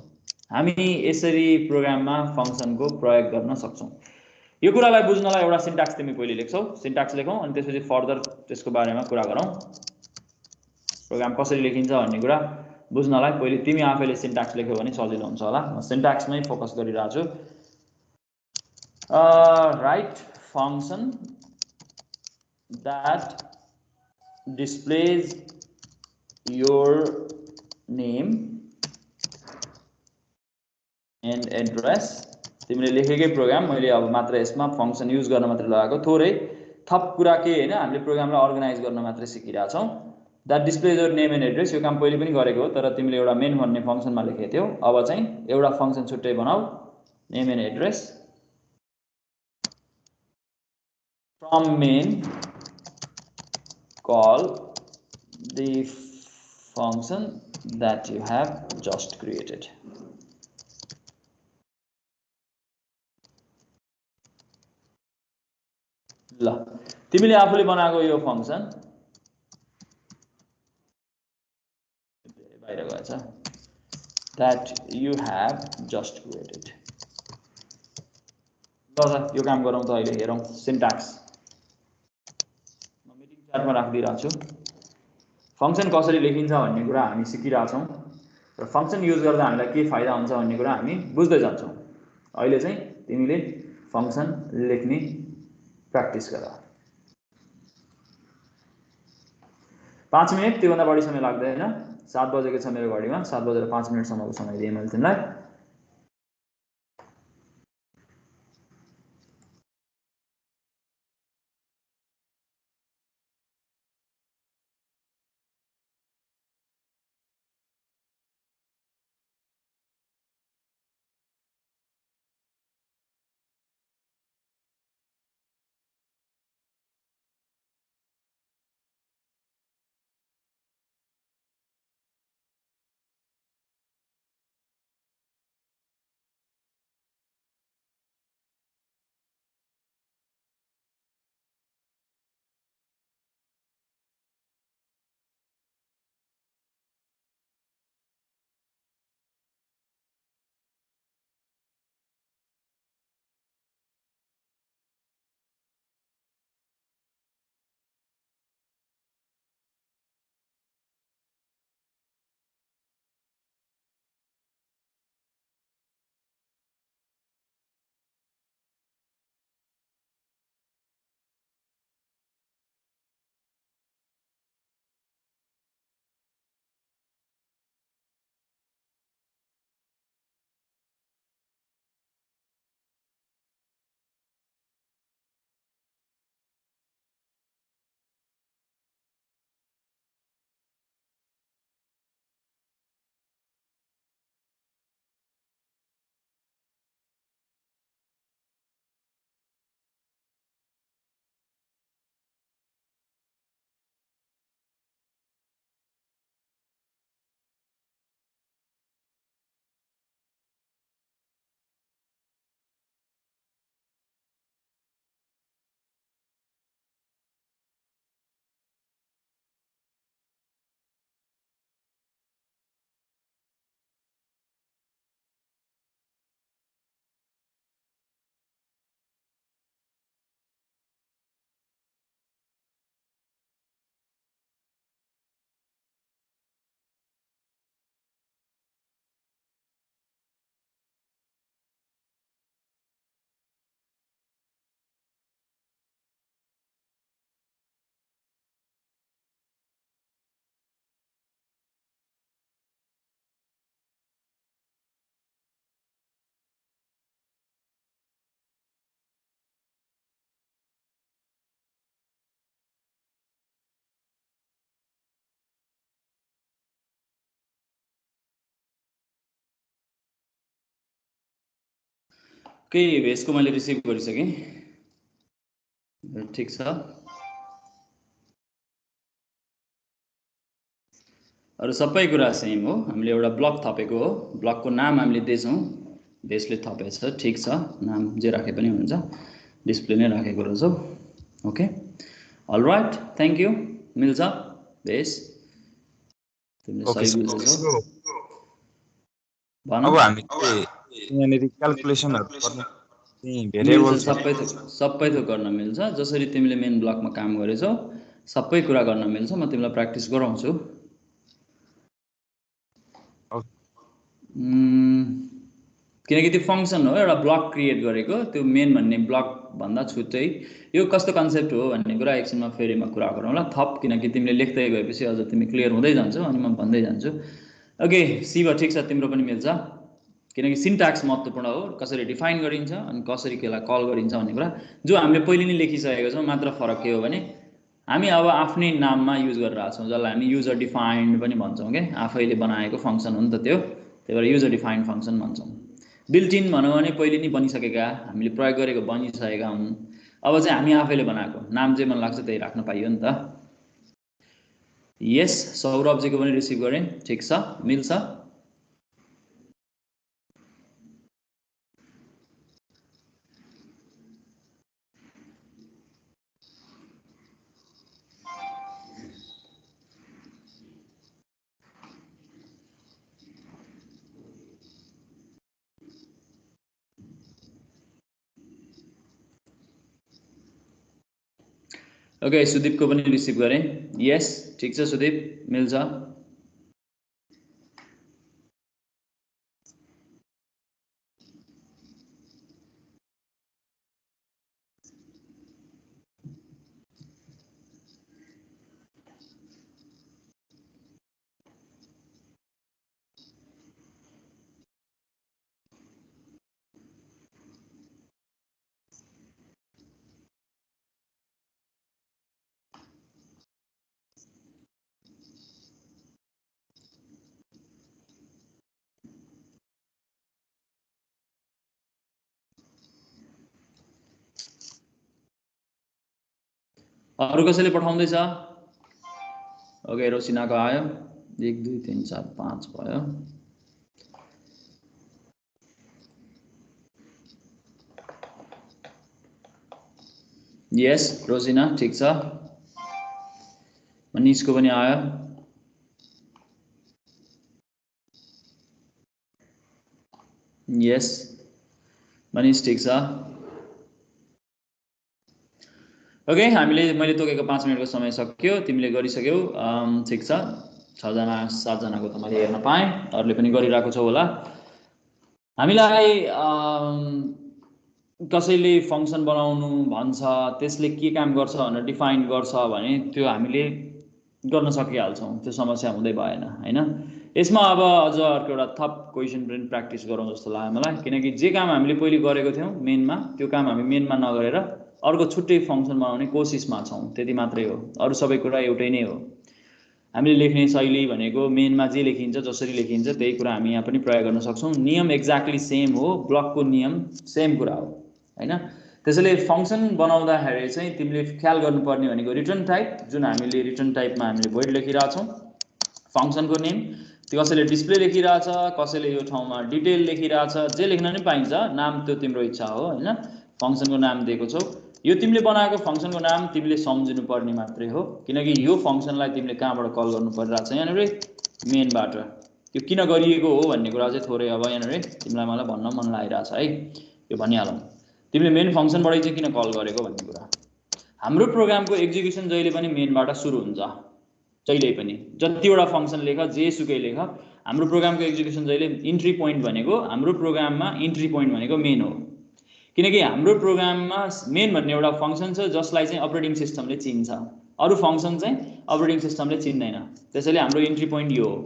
हामी यसरी प्रोग्राममा फंक्सनको प्रयोग गर्न सक्छौं यो कुरालाई बुझ्नलाई एउटा सिन्ट्याक्स तिमी पहिले लेख्छौ सिन्ट्याक्स लेखौं अनि त्यसपछि फर्दर त्यसको बारेमा कुरा गरौं प्रोग्राम कसरी लेखिन्छ भन्ने कुरा बुझ्नलाई पहिले तिमी आफैले सिन्ट्याक्स लेख्यौ भने सजिलो हुन्छ होला म सिन्ट्याक्समै फोकस गरिरहेछु right function that displays your name and address तिमीले लेखेकै प्रोग्राम मैले अब मात्र यसमा फंक्सन युज गर्न मात्र लगाएको थोरै थप कुरा के हैन हामीले प्रोग्रामलाई अर्गनाइज गर्न मात्र सिकिरा छौं that displays your name and address यो काम पहिले पनि गरेको हो तर तिमीले एउटा मेन भन्ने फंक्सनमा लेखेको थियौ अब चाहिँ एउटा फंक्सन छुट्टै बनाऊ name and address from main call the function that you have just created ल तिमीले आफूले बनाएको यो फंक्सन बाहिर गएछ that you have just created ल यो काम गरौँ त अहिले हेरौं सिन्ट्याक्स म मिटिङ च्याटमा राखिदिरा छु फंक्सन कसरी लेखिन्छ भन्ने कुरा हामी सिकिरा छौं र फंक्सन युज गर्दा हामीलाई के फाइदा हुन्छ भन्ने कुरा हामी बुझ्दै जान्छौं अहिले चाहिँ तिमीले फंक्सन लेख्ने प्र्याक्टिस गर 5 मिनेट त्यो भन्दा बढी समय लाग्दैन 7 बजेको छ मेरो घडीमा 7:05 सम्मको समय दिए मैले तिमीलाई केही भेसको मैले रिसिभ गरिसकेँ। ठिक छ। अरू सबै कुरा सेम हो। हामीले एउटा ब्लक थपेको हो, ब्लकको नाम हामीले दिएछौँ, भेसले थपेछ। ठिक छ, नाम जे राखे पनि हुन्छ, डिस्प्ले नै राखेको रहेछौ। Okay, all right, thank you. मिल्छ भेस, तिमीले ओके सही सर। बुझ्दैछौ। भन। अब हामी यहाँनिर क्याल्कुलेसनहरू गर्न मिल्छ, भेरिएबल्स सबै थोक गर्न मिल्छ। जसरी तिमीले मेन ब्लकमा काम गरेछौ सबै कुरा गर्न मिल्छ। म तिमीलाई प्र्याक्टिस गराउँछु। किनकि त्यो फङ्सन हो, एउटा ब्लक क्रिएट गरेको, त्यो मेन भन्ने ब्लक भन्दा छुट्टै। यो कस्तो कन्सेप्ट हो भन्ने कुरा एकछिनमा फेरि म कुरा गरौँला थप, किनकि तिमीले लेख्दै गएपछि अझ तिमी क्लियर हुँदै जान्छौ अनि म भन्दै जान्छु। ओके शिव, ठिक छ, तिम्रो पनि मिल्छ। किनकि सिन्ट्याक्स महत्त्वपूर्ण हो, कसरी डिफाइन गरिन्छ अनि कसरी केलाई कल गरिन्छ भन्ने कुरा जो हामीले पहिले नै लेखिसकेको छौँ। मात्र फरक के हो भने हामी अब आफ्नै नाममा युज गरिरहेको छौँ, जसलाई हामी युजर डिफाइन्ड पनि भन्छौँ। क्या आफैले बनाएको फङ्सन हो नि त त्यो, त्यही भएर युजर डिफाइन्ड फङ्सन भन्छौँ। बिल्ट इन भनौँ भने पहिले नै बनिसकेका, हामीले प्रयोग गरेको बनिसकेका हुन्। अब चाहिँ हामी आफैले बनाएको नाम जे मन लाग्छ त्यही राख्न पाइयो नि त। यस, सौरभजीको पनि रिसिभ गरेँ। ठिक छ, मिल्छ। ओके, सुदीपको पनि रिसिभ गरेँ। यस, ठिक छ सुदीप, मिल्छ। अरू कसैले पठाउँदैछ? ओके, रोसिनाको आयो। 1 2 3 4 5 भयो। यस रोसिना, ठिक छ। मनिषको पनि आयो। यस मनिष, ठिक छ। ओके, मैले तोकेको 5 मिनटको समय सक्यो, तिमीले गरिसक्यौ। ठिक छ, 6 जना 7 जनाको त मैले हेर्न पाएँ, अरूले पनि गरिरहेको छौ होला। हामीलाई कसैले फङ्सन बनाउनु भन्छ, त्यसले के काम गर्छ भनेर डिफाइन गर्छ भने त्यो हामीले गर्न सकिहाल्छौँ, त्यो समस्या हुँदै भएन हैन। यसमा अब अझ अर्को एउटा थप क्वेसन पनि प्र्याक्टिस गरौँ जस्तो लाग्यो मलाई, किनकि जे काम हामीले पहिले गरेको थियौँ मेनमा, त्यो काम हामी मेनमा नगरेर अर्को छुट्टै फङ्सन बनाउने कोसिसमा छौँ, त्यति मात्रै हो। अरू सबै कुरा एउटै नै हो। हामीले लेख्ने शैली भनेको मेनमा जे लेखिन्छ, जसरी लेखिन्छ त्यही कुरा हामी यहाँ पनि प्रयोग गर्न सक्छौँ। नियम एक्ज्याक्टली सेम हो, ब्लकको नियम सेम कुरा हो हैन। त्यसैले फङ्सन बनाउँदाखेरि चाहिँ तिमीले ख्याल गर्नुपर्ने भनेको रिटर्न टाइप, जुन हामीले रिटर्न टाइपमा हामीले भोइड लेखिरहेछौँ, फङ्सनको नेम, त्यो कसैले डिस्प्ले लेखिरहेछ, कसैले यो ठाउँमा डिटेल लेखिरहेछ, जे लेख्न नै पाइन्छ, नाम त्यो तिम्रो इच्छा हो हैन। फङ्सनको नाम दिएको छौ, यो तिमीले बनाएको फङ्सनको नाम तिमीले सम्झिनु पर्ने मात्रै हो, किनकि यो फङ्सनलाई तिमीले कहाँबाट कल गर्नु परिरहेछ यहाँनिर मेनबाट। त्यो किन गरिएको हो भन्ने कुरा चाहिँ थोरै अब यहाँनिर तिमीलाई मलाई भन्न मन लागिरहेछ है, यो भनिहालौँ। तिमीले मेन फङ्सनबाटै चाहिँ किन कल गरेको भन्ने कुरा। हाम्रो प्रोग्रामको एक्जिक्युसन जहिले पनि मेनबाट सुरु हुन्छ, जहिले पनि। जतिवटा फङ्सन लेख, जेसुकै लेख, हाम्रो प्रोग्रामको एक्जिक्युसन जहिले इन्ट्री पोइन्ट भनेको, हाम्रो प्रोग्राममा इन्ट्री पोइन्ट भनेको मेन हो। किनकि हाम्रो प्रोग्राममा मेन भन्ने एउटा फङ्सन छ जसलाई चाहिँ अपरेटिङ सिस्टमले चिन्छ, अरू फङ्सन चाहिँ अपरेटिङ सिस्टमले चिन्दैन। त्यसैले हाम्रो इन्ट्री पोइन्ट यो हो।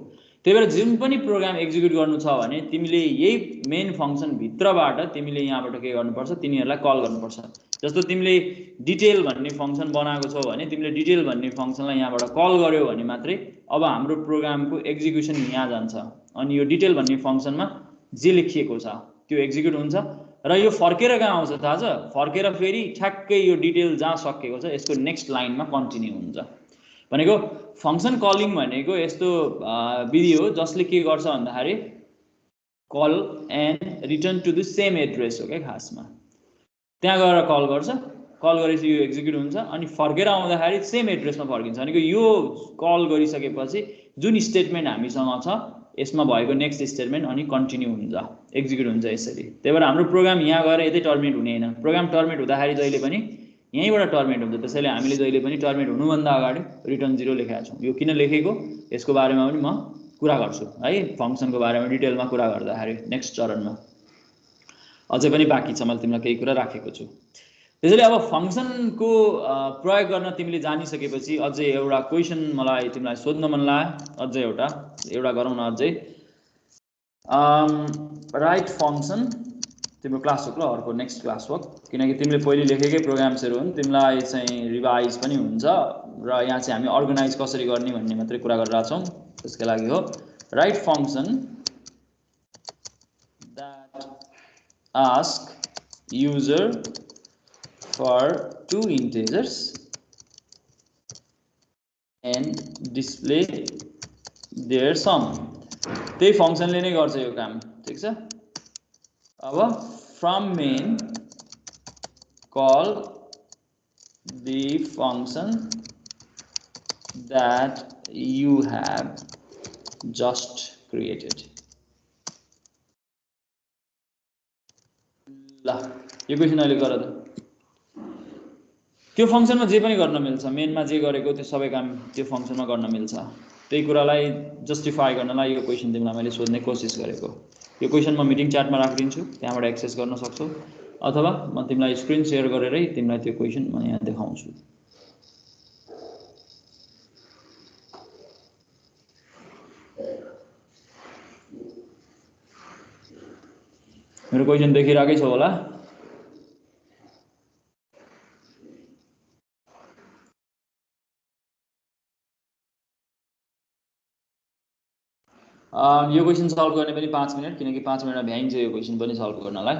त्यही भएर जुन पनि प्रोग्राम एक्जिक्युट गर्नु छ भने तिमीले यही मेन फङ्सन भित्रबाट तिमीले यहाँबाट के गर्नुपर्छ, तिनीहरूलाई कल गर्नुपर्छ। जस्तो तिमीले डिटेल भन्ने फङ्सन बनाएको छौ भने तिमीले डिटेल भन्ने फङ्सनलाई यहाँबाट कल गर्यो भने मात्रै अब हाम्रो प्रोग्रामको एक्जिक्युसन यहाँ जान्छ, अनि यो डिटेल भन्ने फङ्सनमा जे लेखिएको छ त्यो एक्जिक्युट हुन्छ। र यो फर्केर कहाँ आउँछ थाहा छ? फर्केर फेरि ठ्याक्कै यो डिटेल जहाँ सकेको छ यसको नेक्स्ट लाइनमा कन्टिन्यू हुन्छ। भनेको फङ्सन कलिङ भनेको यस्तो विधि हो जसले के गर्छ भन्दाखेरि call and return to the same address हो क्या खासमा। त्यहाँ गएर कल गर्छ, कल गरेपछि यो एक्जिक्युट हुन्छ अनि फर्केर आउँदाखेरि सेम एड्रेसमा फर्किन्छ। भनेको यो कल गरिसकेपछि जुन स्टेटमेन्ट हामीसँग छ यसमा भएको नेक्स्ट स्टेटमेन्ट अनि कन्टिन्यू हुन्छ, एक्जिक्युट हुन्छ यसरी। त्यही भएर हाम्रो प्रोग्राम यहाँ गएर यतै टर्मिनेट हुने होइन। प्रोग्राम टर्मिनेट हुँदाखेरि जहिले पनि यहीँबाट टर्मिनेट हुन्छ। त्यसैले हामीले जहिले पनि टर्मिनेट हुनुभन्दा अगाडि रिटर्न 0 लेखेका छौँ। यो किन लेखेको यसको बारेमा पनि म कुरा गर्छु है, फङ्सनको बारेमा डिटेलमा कुरा गर्दाखेरि नेक्स्ट चरणमा। अझै पनि बाँकी छ, मैले तिमीलाई केही कुरा राखेको छु। त्यसैले अब फङ्सनको प्रयोग गर्न तिमीले जानिसकेपछि अझै एउटा क्वेसन मलाई तिमीलाई सोध्न मन लाग्यो। अझै एउटा गरौँ न अझै। राइट फङ्सन तिम्रो क्लास वर्क ल अर्को नेक्स्ट क्लास वर्क, किनकि तिमीले पहिले लेखेकै प्रोग्राम्सहरू हुन्, तिमीलाई चाहिँ रिभाइज पनि हुन्छ र यहाँ चाहिँ हामी अर्गनाइज कसरी गर्ने भन्ने मात्रै कुरा गरिरहेको छौँ। त्यसको लागि हो right function that ask user for 2 integers and display their sum। त्यही फङ्सनले नै गर्छ यो काम, ठिक छ। अब from main call the function that you have just created। ल यो क्वेसन अहिले गर त। त्यो फङ्सनमा जे पनि गर्न मिल्छ, मेनमा जे गरेको त्यो सबै काम त्यो फङ्सनमा गर्न मिल्छ। त्यही कुरालाई जस्टिफाई गर्नलाई यो क्वेसन तिमीलाई मैले सोध्ने कोसिस गरेको। यो क्वेसन म मिटिङ च्याटमा राखिदिन्छु, त्यहाँबाट एक्सेस गर्न सक्छौ, अथवा म तिमीलाई स्क्रिन सेयर गरेरै तिमीलाई त्यो क्वेसन म यहाँ देखाउँछु। मेरो क्वेसन देखिरहेकै छ होला? यो क्वेसन सल्भ गर्ने पनि 5 मिनट, किनकि 5 मिनटमा भ्याइन्छ यो क्वेसन पनि सल्भ गर्नलाई।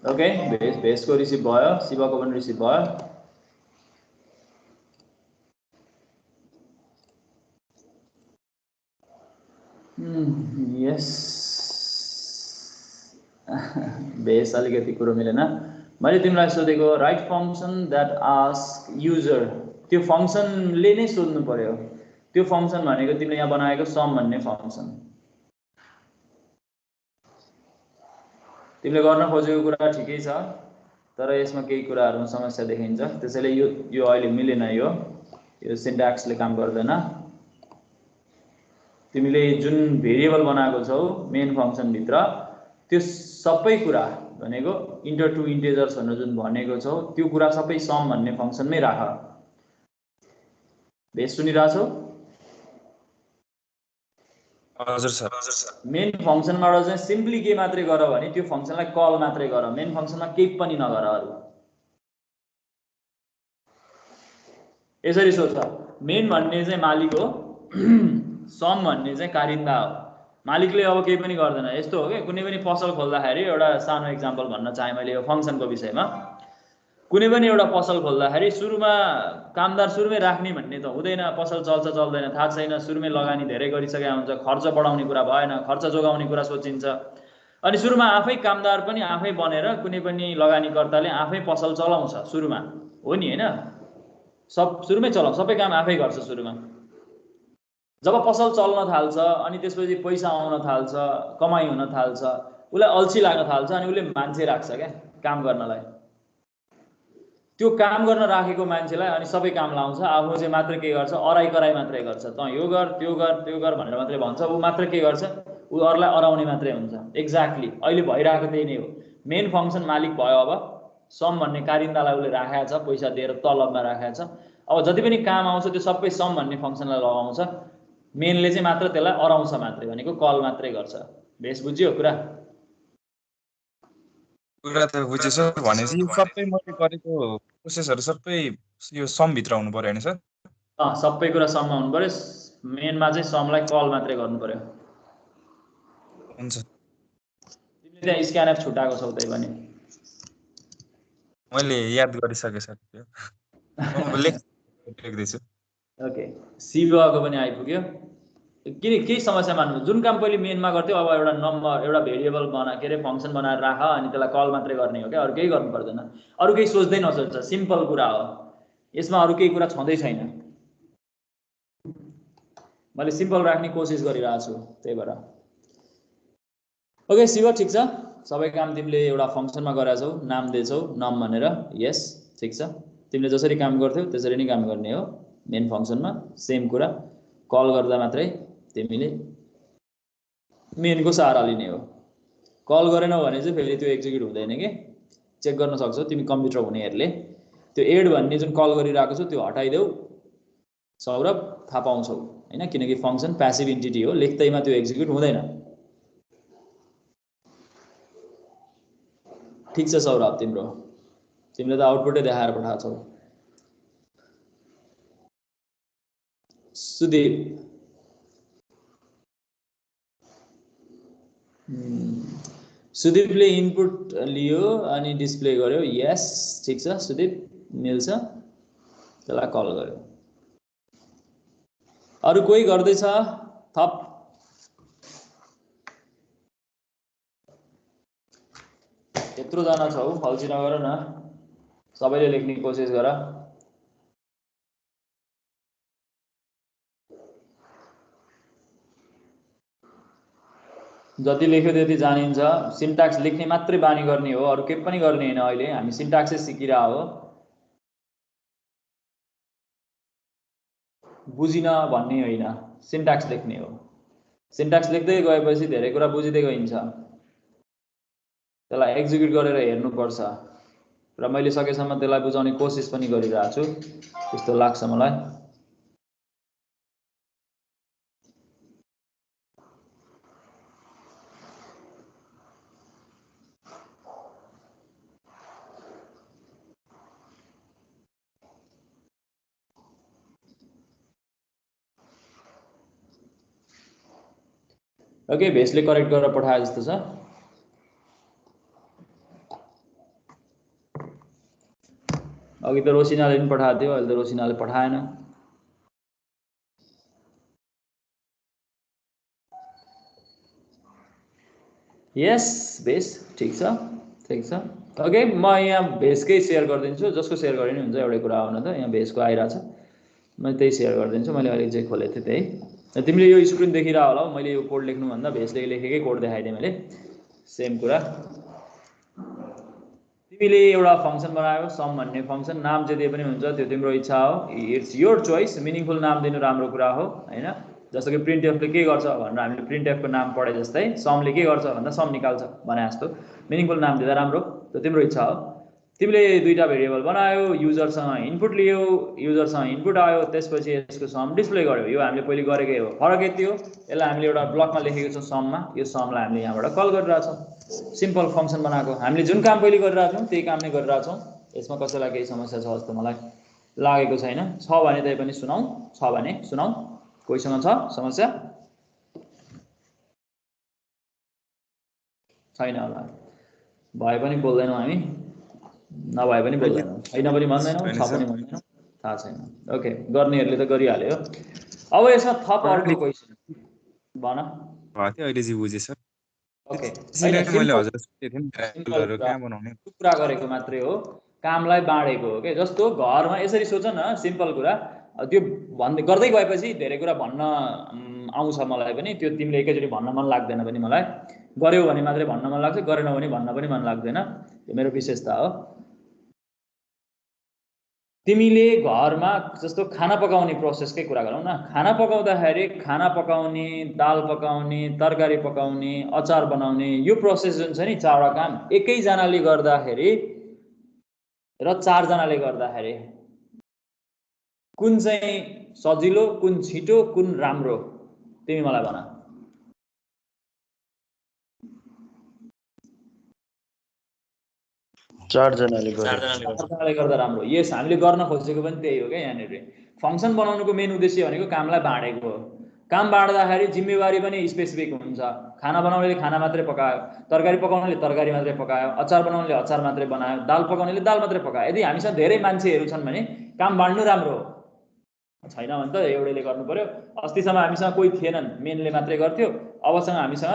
ओके भेसको रिसिभ भयो, शिवको पनि रिसिभ भयो। यस भेस अलिकति कुरो मिलेन। मैले तिमीलाई सोधेको right function that ask user, त्यो फङ्सनले नै सोध्नु पर्यो। त्यो फङ्सन भनेको तिमीले यहाँ बनाएको सम भन्ने फङ्सन। तिमीले गर्न खोजेको कुरा ठिकै छ, तर यसमा केही कुराहरुमा समस्या देखिन्छ। त्यसैले यो अहिले मिलेन, यो सिन्ट्याक्सले काम गर्दैन। तिमीले जुन भेरिएबल बनाएको छौ मेन फङ्सन भित्र, त्यो सबै कुरा भनेको इन्टर टु इन्टिजर्स भनेर जुन भनेको छौ त्यो कुरा सबै सम भन्ने फङ्सनमै राख। भेस सुनिरहेछौ? हजुर सर। मेन फङ्सनबाट चाहिँ सिम्पली के मात्रै गर भने त्यो फङ्सनलाई कल मात्रै गर, मेन फङ्सनमा केही पनि नगर अरु। यसरी सोच, मेन भन्ने चाहिँ मालिक हो, सम भन्ने चाहिँ कारिन्दा हो। मालिकले अब केही पनि गर्दैन। यस्तो हो के, कुनै पनि पसल खोल्दाखेरि, एउटा सानो एक्जाम्पल भन्न चाहे मैले यो फङ्सनको विषयमा। कुनै पनि एउटा पसल खोल्दाखेरि सुरुमा कामदार सुरुमै राख्ने भन्ने त हुँदैन। पसल चल्छ चल्दैन थाहा छैन, सुरुमै लगानी धेरै गरिसकेका हुन्छ, खर्च बढाउने कुरा भएन, खर्च जोगाउने कुरा सोचिन्छ। अनि सुरुमा आफै कामदार पनि आफै बनेर कुनै पनि लगानीकर्ताले आफै पसल चलाउँछ सुरुमा, हो नि हैन? सुरुमै चलाउँछ, सबै काम आफै गर्छ सुरुमा। जब पसल चल्न थाल्छ अनि त्यसपछि पैसा आउन थाल्छ, कमाई हुन थाल्छ, उलाई अल्छी लाग्न थाल्छ अनि उले मान्छे राख्छ क्या काम गर्नलाई। त्यो काम गर्न राखेको मान्छेलाई अनि सबै काम लाउँछ, आफू चाहिँ मात्र के गर्छ, अराई कराई मात्रै गर्छ। त यो गर त्यो गर त्यो गर भनेर मात्रै भन्छ, उ मात्र के गर्छ, उ अरूलाई अराउने मात्रै हुन्छ। एक्ज्याक्टली अहिले भइरहेको त्यही नै हो। मेन फङ्सन मालिक भयो, अब सम भन्ने कारिन्दालाई उले राखेको छ, पैसा दिएर तलबमा राखेको छ। अब जति पनि काम आउँछ त्यो सबै सम भन्ने फङ्सनलाई लगाउँछ, मेनले चाहिँ मात्र त्यसलाई अराउँछ मात्रै, भनेको कल मात्रै गर्छ। भेस बुझ्यो कुरा? कुरा त बुझे सर। भनेपछि यो सबै मैले गरेको प्रोसेसहरु सबै यो सम भित्र हुनु पर्यो हैन सर? सबै कुरा सममा हुनु पर्यो। मेनमा चाहिँ समलाई कल मात्रै गर्नु पर्यो। हुन्छ। तिमीले त्यहाँ स्क्यानएफ छुटाएको छौ त्यही पनि। मैले याद गरिसके सर त्यो। म लेख्दै छु। ओके, शिवको पनि आइपुग्यो। केही समस्या मान्नु, जुन काम पहिले मेनमा गर्थ्यौ अब एउटा नम्बर, एउटा भेरिएबल बना के रे फङ्सन बनाएर राख अनि त्यसलाई कल मात्रै गर्ने हो क्या, अरु केही गर्नु पर्दैन। अरु केही सोच्दै नसोच, सिम्पल कुरा हो। यसमा अरु केही कुरा छँदै छैन। मैले सिम्पल राख्ने कोसिस गरिरहेको छु, त्यही भएर। ओके शिव, ठिक छ। सबै काम तिमीले एउटा फङ्सनमा गरेका छौ, नाम दिएछौ नम भनेर। यस ठिक छ। तिमीले जसरी काम गर्थ्यौ त्यसरी नै काम गर्ने हो मेन फङ्सनमा। सेम कुरा, कल गर्दा मात्रै तिमीले मेनको सहारा लिने हो। कल गरेनौ भने चाहिँ फेरि त्यो एक्जिक्युट हुँदैन के, चेक गर्न सक्छौ तिमी कम्प्युटर हुनेहरूले। त्यो एड भन्ने जुन कल गरिरहेको छौ त्यो हटाइदेऊ सौरभ, थाहा पाउँछौ हैन? किनकि फङ्सन प्यासिभ इन्टिटी हो, लेख्दैमा त्यो एक्जिक्युट हुँदैन। ठिक छ सौरभ, तिमीले त आउटपुटै देखाएर पठाएको छौ। सुदीप, सुदीपले इनपुट लियो अनि डिस्प्ले गर्यो। यस ठिक छ सुदीप, मिल्छ। त्यसलाई कल गर्यो। अरु कोही गर्दैछ थप? यत्रो जना छौ, अल्छी नगर न, सबैले लेख्ने कोसिस गर। जति लेख्यो त्यति जानिन्छ। सिन्ट्याक्स लेख्ने मात्रै बानी गर्ने हो, अरु केही पनि गर्ने हैन। अहिले हामी सिन्ट्याक्सै सिकिरा हो। बुझिन भन्ने होइन, सिन्ट्याक्स लेख्ने हो। सिन्ट्याक्स लेख्दै गएपछि धेरै कुरा बुझिदै गइन्छ। त्यसलाई एक्जिक्युट गरेर हेर्नुपर्छ र मैले सकेसम्म त्यसलाई बुझाउने कोसिस पनि गरिरहेको छु, त्यस्तो लाग्छ मलाई। ओके, भेसले करेक्ट गरेर पठाए जस्तो छ। अघि त रोसिनाले पनि पठाएको थियो, अहिले त रोसिनाले पठाएन। यस भेस ठिक छ, ठिक छ। ओके, म यहाँ भेसकै सेयर गरिदिन्छु, जसको सेयर गरे नि हुन्छ। एउटै कुरा हो न त, यहाँ भेसको आइरहेछ, मैले त्यही सेयर गरिदिन्छु। मैले अहिले चाहिँ खोलेको थिएँ त्यही। तिमीले यो स्क्रिन देखिरह होला, मैले यो कोड लेख्नुभन्दा भेसले लेखेकै कोड देखाइदिएँ मैले, सेम कुरा। तिमीले एउटा फङ्सन बनायो, सम भन्ने फङ्सन, नाम चाहिँ दिए पनि हुन्छ, त्यो तिम्रो इच्छा हो, इट्स योर चोइस। मिनिङफुल नाम दिनु राम्रो कुरा हो हैन। जस्तो कि प्रिन्ट एफले के गर्छ भनेर हामीले प्रिन्ट एफको नाम पढे जस्तै समले के गर्छ भन्दा सम निकाल्छ भने जस्तो मिनिङफुल नाम दिँदा राम्रो, त्यो तिम्रो इच्छा हो। तिमीले दुईटा भेरिएबल बनायो, युजरसँग इनपुट लियो, युजरसँग इनपुट आयो, त्यसपछि यसको सम डिस्प्ले गर्यो। यो हामीले पहिले गरेकै हो। फरक यति हो, यसलाई हामीले एउटा ब्लकमा लेखेको छौँ सममा, यो समलाई हामीले यहाँबाट कल गरिरहेछौँ। सिम्पल फङ्सन बनाएको। हामीले जुन काम पहिले गरिरहेको छौँ त्यही काम नै गरिरहेछौँ। यसमा कसैलाई केही समस्या छ जस्तो मलाई लागेको छैन। छ भने त्यही पनि सुनाऊ, छ भने सुनाऊ। कोहीसँग छ समस्या? छैन होला, भए पनि बोल्दैनौँ हामी, नभए पनि बोल्दैनौँ, छैन पनि भन्दैनौँ, छ पनि भन्दैनौँ, थाहा छैन। ओके, गर्नेहरूले त गरिहाल्यो। अब यसमा थप अर्को क्वेसन भन। अहिले चाहिँ बुझेँ सर। ओके, सिम्पल कुरा गरेको मात्रै हो, कामलाई बाँडेको हो के। जस्तो घरमा यसरी सोच न, सिम्पल कुरा। त्यो भन्दै गर्दै गएपछि धेरै कुरा भन्न आउँछ मलाई पनि, त्यो तिमीले एकैचोटि भन्न मन लाग्दैन पनि मलाई। गर्यौ भने मात्रै भन्न मन लाग्छ, गरेनौ भने भन्न पनि मन लाग्दैन, त्यो मेरो विशेषता हो। तिमीले घरमा जस्तो खाना पकाउने प्रोसेसकै कुरा गरौँ न। खाना पकाउँदाखेरि खाना पकाउने, दाल पकाउने, तरकारी पकाउने, अचार बनाउने, यो प्रोसेस जुन छ नि, चारवटा काम एकैजनाले गर्दाखेरि र चारजनाले गर्दाखेरि कुन चाहिँ सजिलो, कुन छिटो, कुन राम्रो, तिमी मलाई भन। चारजनाले गर्दा राम्रो। यस, हामीले गर्न खोजेको पनि त्यही हो क्या। यहाँनिर फङ्सन बनाउनुको मेन उद्देश्य भनेको कामलाई बाँडेको हो। काम बाँड्दाखेरि जिम्मेवारी पनि स्पेसिफिक हुन्छ। खाना बनाउनेले खाना मात्रै पकायो, तरकारी पकाउनेले तरकारी मात्रै पकायो, अचार बनाउनेले अचार मात्रै बनायो, दाल पकाउनेले दाल मात्रै पकायो। यदि हामीसँग धेरै मान्छेहरू छन् भने काम बाँड्नु राम्रो हो। छैन भने त एउटैले गर्नु पर्यो। अस्तिसम्म हामीसँग कोही थिएनन्, मेनले मात्रै गर्थ्यो। अबसँग हामीसँग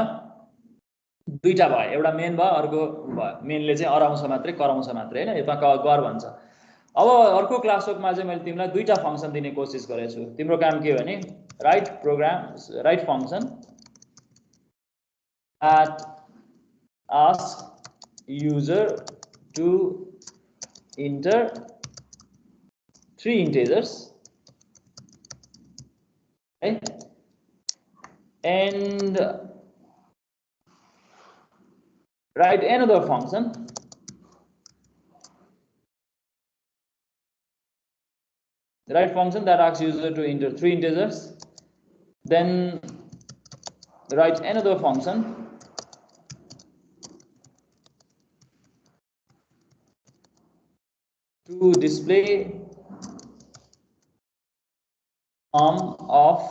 दुईटा भयो, एउटा मेन भयो, अर्को भयो। मेनले चाहिँ अराउँछ मात्रै, कराउँछ मात्रै हैन, यसमा गर भन्छ। अब अर्को क्लासवर्कमा चाहिँ मैले तिमीलाई दुईटा फङ्सन दिने कोसिस गरेको छु। तिम्रो काम के भने write program, write function at ask user to enter 3 integers, right? And write another function that asks user to enter 3 integers. Then write another function to display sum of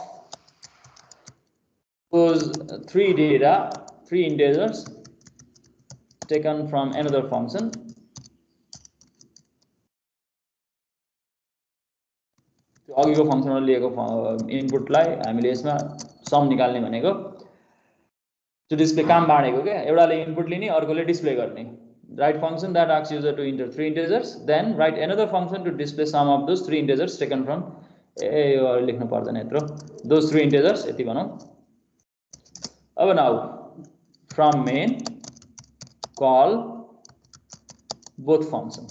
those 3 integers taken from another function. अघिको फङ्सनमा लिएको इनपुटलाई हामीले यसमा some निकाल्ने भनेको। त्यो display काम बाँडेको क्या, एउटाले इनपुट लिने, अर्कोले डिस्प्ले गर्ने। Right function that asks user to enter 3 integers, then write another function to display sum of those 3 integers taken from यो लेख्नु पर्दैन यत्रो, those 3 integers यति भनौँ। अब now from main call both function,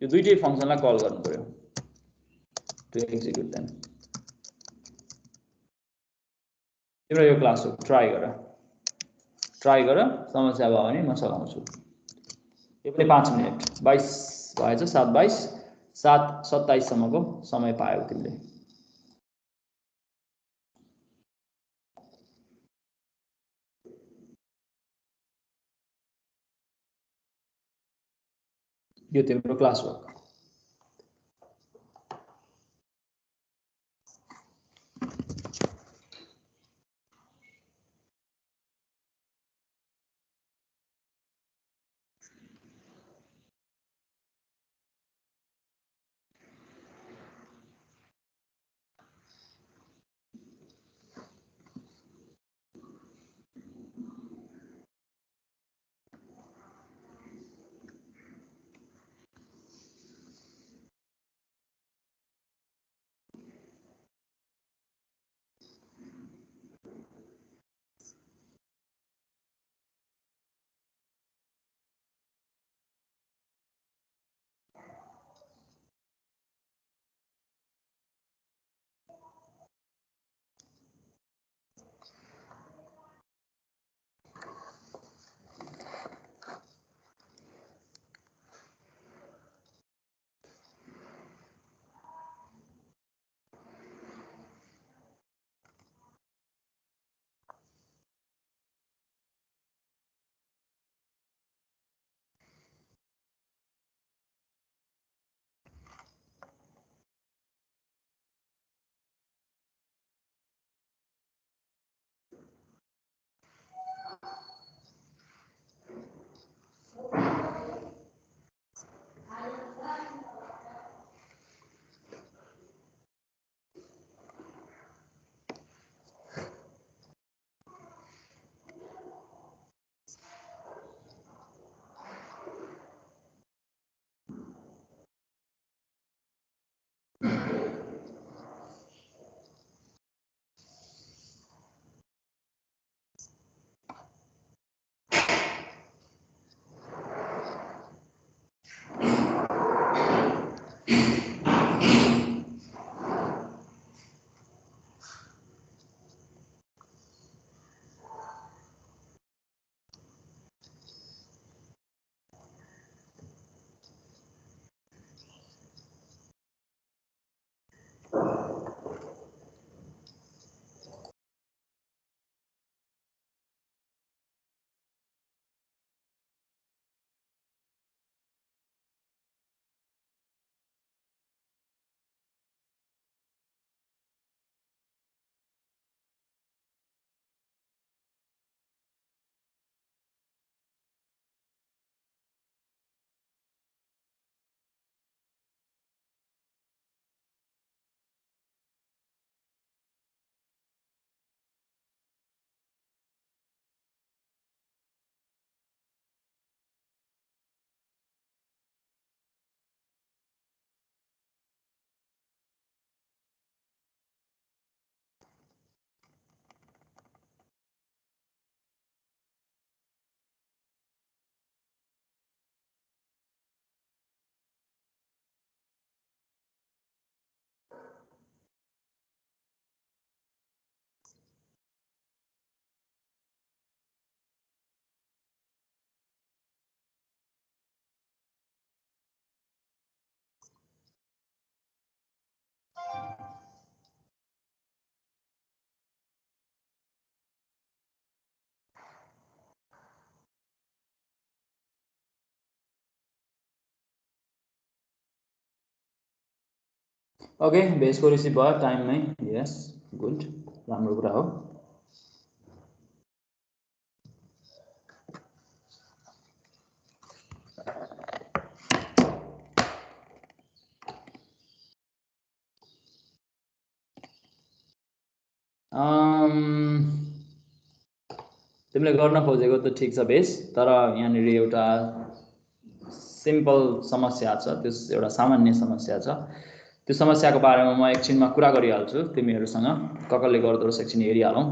यो दुईटै फङ्सनलाई कल गर्नु पर्यो to execute them. तिम्रो यो क्लास हो, ट्राई गर, समस्या भयो भने म सघाउँछु। यो पनि 5 मिनट 22 भएछ, 7:22, 7:27 सम्मको समय पायौ तिमीले। यो तिम्रो क्लास वर्क। ओके बेसको रिसिभ भयो टाइममै यस गुड राम्रो कुरा हो तिमीले गर्न खोजेको त ठिक छ बेस तर यहाँनिर एउटा सिम्पल समस्या छ त्यो एउटा सामान्य समस्या छ त्यो समस्याको बारेमा म एकछिनमा कुरा गरिहाल्छु तिमीहरूसँग कसले गर्दो रहेछ एकछिन हेरिहालौँ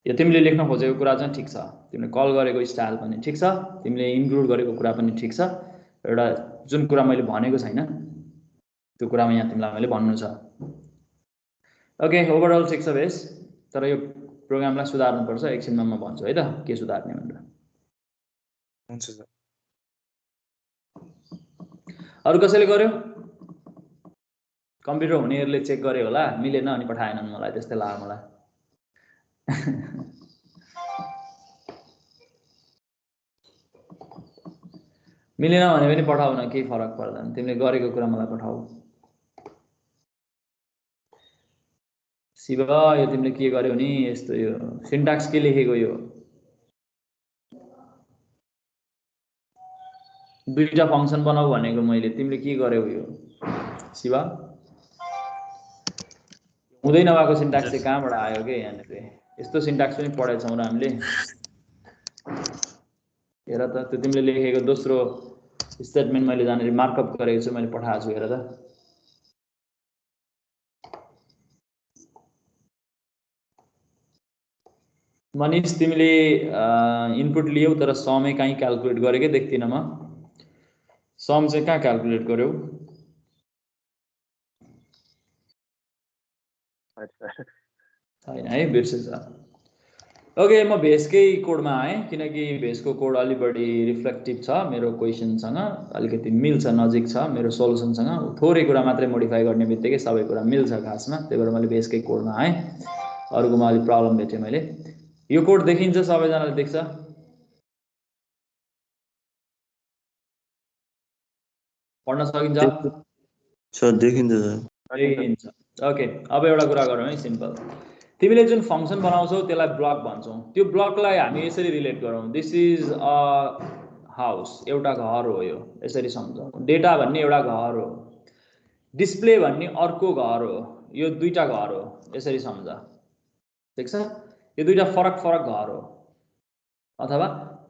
यो तिमीले लेख्न खोजेको कुरा चाहिँ ठिक छ तिमीले कल गरेको स्टाइल पनि ठिक छ तिमीले इन्क्लुड गरेको कुरा पनि ठिक छ एउटा जुन कुरा मैले भनेको छैन त्यो कुरामा यहाँ तिमीलाई मैले भन्नु छ ओके ओभरअल ठिक छ बेस तर यो प्रोग्रामलाई सुधार्नुपर्छ एकछिनमा म भन्छु है त के सुधार्ने भनेर हुन्छ सर अरु कसैले गर्यो कम्प्युटर हुनेहरूले चेक गरे होला मिलेन अनि पठाएनन् मलाई त्यस्तै लाग्यो मलाई मिलेन भने पनि पठाउ न केही फरक पर्दैन तिमीले गरेको कुरा मलाई पठाऊ शिव यो तिमीले के गर्यौ नि यस्तो यो सिन्ट्याक्स के लेखेको यो दुईटा फंक्सन बनाऊ भनेको मैले तिमीले के गर्यौ यो शिव हुँदै नभएको सिन्ट्याक्स चाहिँ कहाँबाट आयो के यहाँनिर यस्तो सिन्ट्याक्स पनि पढेछौँ र हामीले हेर त त्यो तिमीले लेखेको दोस्रो स्टेटमेन्ट मैले जानेर मार्कअप गरेको छु मैले पठाएको छु हेर त मनिष तिमीले इनपुट लियौ तर समै कहीँ क्याल्कुलेट गरेकै देख्दिन म सम चाहिँ कहाँ क्याल्कुलेट गर्यौ छैन है बिर्सेछ ओके म भेसकै कोडमा आएँ किनकि भेसको कोड अलि बढी रिफ्लेक्टिभ छ मेरो क्वेसनसँग अलिकति मिल्छ नजिक छ मेरो सोलुसनसँग थोरै कुरा मात्रै मोडिफाई गर्ने बित्तिकै सबै कुरा मिल्छ खासमा त्यही भएर मैले भेसकै कोडमा आएँ अरूकोमा अलि प्रब्लम भेटेँ मैले यो कोड देखिन्छ सबैजनाले देख्छ पढ्न सकिन्छ देखिन्छ ओके अब एउटा कुरा गरौँ है सिम्पल तिमीले जुन फंक्सन बनाउँछौ त्यसलाई ब्लक भन्छौँ त्यो ब्लकलाई हामी यसरी रिलेट गरौँ दिस इज अ हाउस एउटा घर हो यो यसरी सम्झौँ डेटा भन्ने एउटा घर हो डिस्प्ले भन्ने अर्को घर हो यो दुईटा घर हो यसरी सम्झ ठीक छ यो दुईटा फरक फरक घर हो अथवा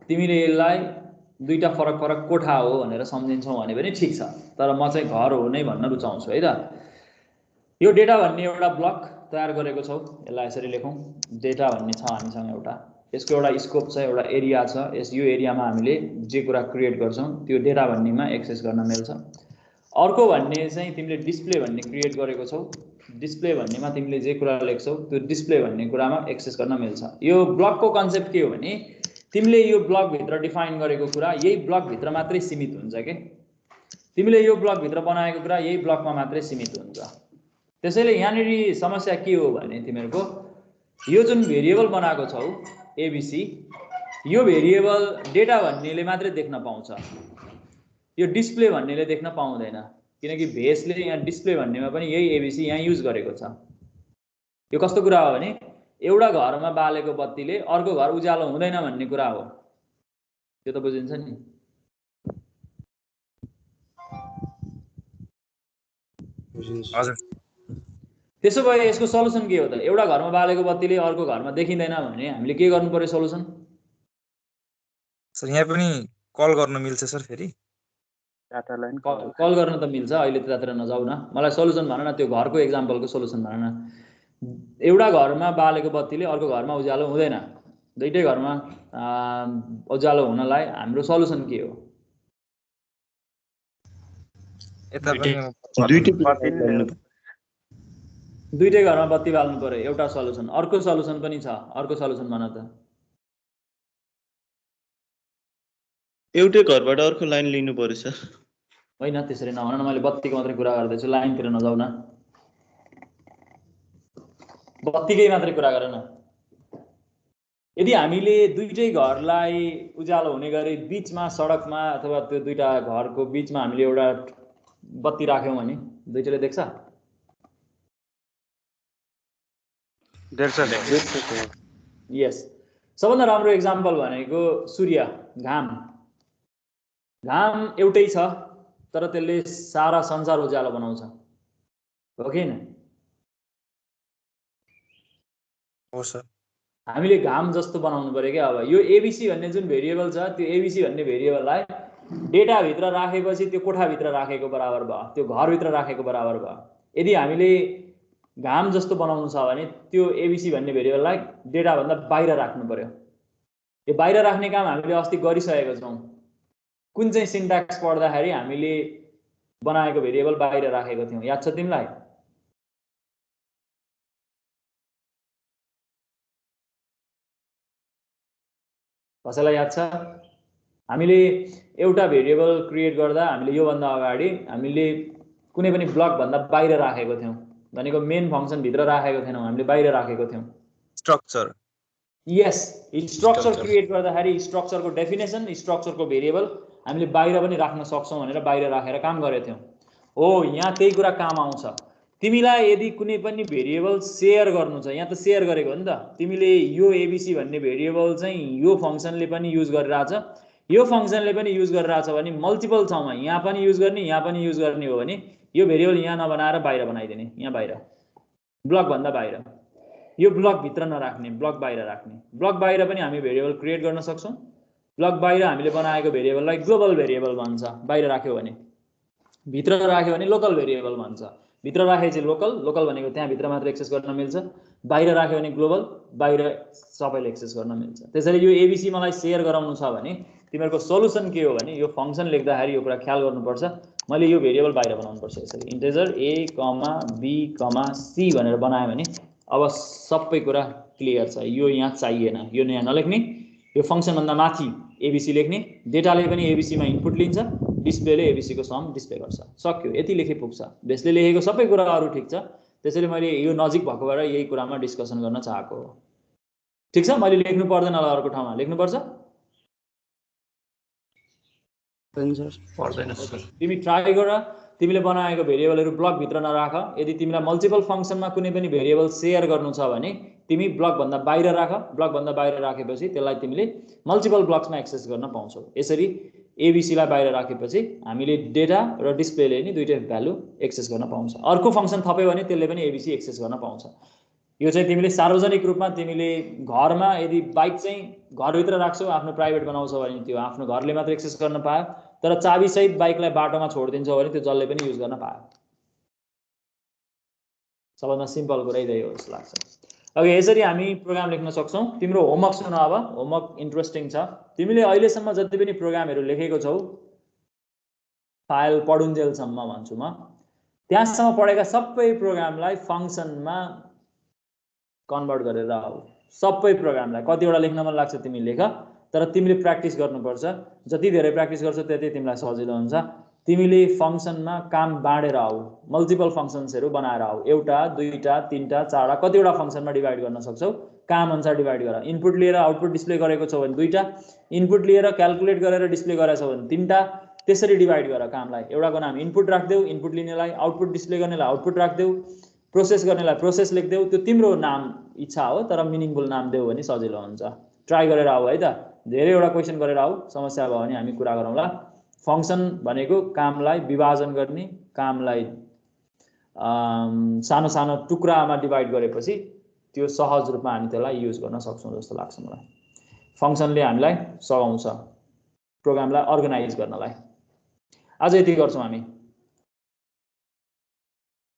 तिमीले यसलाई दुईटा फरक फरक कोठा हो भनेर सम्झिन्छौ भने पनि ठीक छ तर म चाहिँ घर हो नै भन्न रुचाउँछु है त यो डेटा भन्ने एउटा ब्लक तयार गरेको छौ यसलाई यसरी लेखौँ डेटा भन्ने छ हामीसँग एउटा यसको एउटा स्कोप छ एउटा एरिया छ यो एरियामा हामीले जे कुरा क्रिएट गर्छौं त्यो डेटा भन्नेमा एक्सेस गर्न मिल्छ अर्को भन्ने चाहिँ तिमीले डिस्प्ले भन्ने क्रिएट गरेको छौ डिस्प्ले भन्नेमा तिमीले जे कुरा लेख्छौ त्यो डिस्प्ले भन्ने कुरामा एक्सेस गर्न मिल्छ यो ब्लकको कन्सेप्ट के हो भने तिमीले यो ब्लक भित्र डिफाइन गरेको कुरा यही ब्लक भित्र मात्रै सीमित हुन्छ के तिमीले यो ब्लक भित्र बनाएको कुरा यही ब्लकमा मात्रै सीमित हुन्छ त्यसैले यहाँनिर समस्या के हो भने तिमीहरुको यो जुन भेरिएबल बनाएको छौ एबीसी यो भेरिएबल डेटा भन्नेले मात्रै देख्न पाउँछ यो डिस्प्ले भन्नेले देख्न पाउँदैन किनकि बेसले यहाँ डिस्प्ले भन्नेमा पनि यही एबीसी यहाँ युज गरेको छ यो कस्तो कुरा हो भने एउटा घरमा बालेको बत्तीले अर्को घर उज्यालो हुँदैन भन्ने कुरा हो त्यो त बुझिन्छ नि हजुर त्यसो भए यसको सल्युसन के हो त एउटा घरमा बालेको बत्तीले अर्को घरमा देखिँदैन भने हामीले के गर्नु पर्यो सल्युसन सर यहाँ पनि कल गर्न मिल्छ सर फेरि डाटालाई कल गर्न त मिल्छ अहिले त्यतातिर नजाऊ न मलाई सल्युसन भन न त्यो घरको एक्जाम्पलको सल्युसन भन न एउटा घरमा बालेको बत्तीले अर्को घरमा उज्यालो हुँदैन दुईटै घरमा उज्यालो हुनलाई हाम्रो सल्युसन के हो यता पनि दुईटै घरमा बत्ती बाल्नु पर्यो एउटा सल्युसन अर्को सल्युसन पनि छ अर्को सल्युसन भन त एउटै घरबाट अर्को लाइन लिनु पर्यो सर होइन त्यसरी नभन न मैले बत्तीको मात्रै कुरा गर्दैछु लाइनतिर नजाऊ न बत्तीकै मात्रै कुरा गर न यदि हामीले दुईटै घरलाई उज्यालो हुने गरी बीचमा सडकमा अथवा त्यो दुईटा घरको बीचमा हामीले एउटा बत्ती राख्यौं भने दुईटैले देख्छ यस सबभन्दा राम्रो एक्जाम्पल भनेको सूर्य घाम एउटै छ तर त्यसले सारा संसार उज्यालो बनाउँछ हो कि हैन हो सर हामीले घाम जस्तो बनाउनु पर्यो के अब यो एबीसी भन्ने जुन भेरिएबल छ त्यो एबीसी भन्ने भेरिएबललाई डेटा भित्र राखेपछि त्यो कोठा भित्र राखेको बराबर भयो त्यो घर भित्र राखेको बराबर भयो यदि हामीले घाम जस्तो बनाउनु छ भने त्यो एबीसी भन्ने भेरिएबललाई डेटा भन्दा बाहिर राख्नु पर्यो यो बाहिर राख्ने काम हामीले अस्ति गरिसकेको छौं कुन चाहिँ सिन्ट्याक्स पढ्दाखेरि हामीले बनाएको भेरिएबल बाहिर राखेको थियौं याद छ तिमीलाई कसैलाई याद छ हामीले एउटा भेरिएबल क्रिएट गर्दा हामीले यो भन्दा अगाडि हामीले कुनै पनि ब्लक भन्दा बाहिर राखेको थियौं भनेको मेन फंक्सन भित्र राखेको थिएनौं हामीले बाहिर राखेको थियौं स्ट्रक्चर यस स्ट्रक्चर क्रिएट गर्दाखेरि स्ट्रक्चरको डेफिनेसन स्ट्रक्चरको भेरिएबल हामीले बाहिर पनि राख्न सक्छौं भनेर बाहिर राखेर काम गरेका थियौं हो यहाँ त्यही कुरा काम आउँछ तिमीलाई यदि कुनै पनि भेरिएबल शेयर गर्नु छ यहाँ त शेयर गरेको हो नि त तिमीले यो एबीसी भन्ने भेरिएबल चाहिँ यो फंक्सनले पनि युज गरिरहेछ यो फंक्सनले पनि युज गरिरहेछ भने मल्टिपल ठाउँमा यहाँ पनि युज गर्ने यहाँ पनि युज गर्ने हो भने यो भेरिएबल यहाँ नबनाएर बाहिर बनाइदिने यहाँ बाहिर ब्लक भन्दा बाहिर यो ब्लक भित्र नराख्ने ब्लक बाहिर राख्ने ब्लक बाहिर पनि हामी भेरिएबल क्रिएट गर्न सक्छौं ब्लक बाहिर हामीले बनाएको भेरिएबललाई ग्लोबल भेरिएबल भन्छ बाहिर राख्यो भने भित्र राख्यो भने लोकल भेरिएबल भन्छ भित्र राखे चाहिँ लोकल भनेको त्यहाँ भित्र मात्र एक्सेस गर्न मिल्छ बाहिर राख्यो भने ग्लोबल बाहिर सबैले एक्सेस गर्न मिल्छ त्यसैले यो एबीसी मलाई शेयर गराउनु छ भने तिमीहरुको सल्युसन के हो भने यो फंक्सन लेख्दाखेरि यो कुरा ख्याल गर्नुपर्छ मैले यो भेरिएबल बाहिर बनाउनु पर्छ यसरी इन्टिजर a, b, c भनेर बनाए भने अब सबै कुरा क्लियर छ यो यहाँ चाहिएन यो यहाँ नलेख्ने यो फंक्सन भन्दा माथि एबीसी लेख्ने डेटाले पनि एबीसी मा इनपुट लिन्छ डिस्प्लेले एबीसी को सम डिस्प्ले गर्छ सक्यो यति लेखे पुग्छ बेसले लेखेको सबै कुराहरु ठीक छ त्यसैले मैले यो नजिक भएकोबाट यही कुरामा डिस्कसन गर्न चाहेको हो ठीक छ मैले लेख्नु पर्दैन होला अर्को ठाउँमा लेख्नु पर्छ पर्दैन तिमी ट्राई गर तिमीले बनाएको भेरिएबलहरु ब्लक भित्र नराख यदि तिमीलाई मल्टिपल फंक्सनमा कुनै पनि भेरिएबल शेयर गर्नु छ भने तिमी ब्लक भन्दा बाहिर राख ब्लक भन्दा बाहिर राखेपछि त्यसलाई तिमीले मल्टिपल ब्लक्समा एक्सेस गर्न पाउँछौ यसरी एबीसी लाई बाहिर राखेपछि हामीले डेटा र डिस्प्लेले नि दुईटै भ्यालु एक्सेस गर्न पाउँछ अर्को फंक्सन थप्यो भने त्यसले पनि एबीसी एक्सेस गर्न पाउँछ यो चाहिँ तिमीले सार्वजनिक रूपमा तिमीले घरमा यदि बाइक चाहिँ घर भित्र राख्छौ आफ्नो प्राइभेट बनाउँछौ भने त्यो आफ्नो घरले मात्र एक्सेस गर्न पायो तर चाबी सहित बाइकलाई बाटोमा छोड्दिन्छौ भने त्यो जसले पनि युज गर्न पायो सबभन्दा सिम्पल कुरा यही हो जस्तो लाग्छ ओके यसरी हामी प्रोग्राम लेख्न सक्छौं तिम्रो होमवर्क सुन अब होमवर्क इन्ट्रेस्टिङ छ तिमीले अहिलेसम्म जति पनि प्रोग्रामहरु लेखेको छौ फाइल पढुन्जेलसम्म भन्छु म, त्यहाँसम्म पढेका सबै प्रोग्रामलाई फङ्सनमा कन्भर्ट गरेर आऊ। सबै प्रोग्रामलाई कतिवटा लेख्न मन लाग्छ तिमी लेख, तर तिमीले प्र्याक्टिस गर्नुपर्छ। जति धेरै प्र्याक्टिस गर्छौ त्यति तिमीलाई सजिलो हुन्छ। तिमीले फङ्सनमा काम बाँडेर आऊ, मल्टिपल फङ्सन्सहरू बनाएर आऊ। एउटा, दुईटा, तीनटा, चारवटा, कतिवटा फङ्सनमा डिभाइड गर्न सक्छौ, काम अनुसार डिभाइड गर। इनपुट लिएर आउटपुट डिस्प्ले गरेको छौ भने दुईटा, इनपुट लिएर क्याल्कुलेट गरेर डिस्प्ले गरेको छौ भने तीनटा, त्यसरी डिभाइड गर कामलाई। एउटाको नाम इनपुट राख्देऊ, इनपुट लिनेलाई, आउटपुट डिस्प्ले गर्नेलाई आउटपुट राख्देऊ, प्रोसेस गर्नेलाई प्रोसेस लेख्देऊ। त्यो तिम्रो नाम इच्छा हो, तर मिनिङफुल नाम देऊ भने सजिलो हुन्छ। ट्राई गरेर आऊ है त, धेरैवटा क्वेसन गरेर आऊ, समस्या भयो भने हामी कुरा गरौँला। फङ्सन भनेको कामलाई विभाजन गर्ने, कामलाई सानो सानो टुक्रामा डिभाइड गरेपछि त्यो सहज रूपमा हामी त्यसलाई युज गर्न सक्छौँ जस्तो लाग्छ मलाई। फङ्सनले हामीलाई सघाउँछ प्रोग्रामलाई अर्गनाइज गर्नलाई। आज यति गर्छौँ हामी।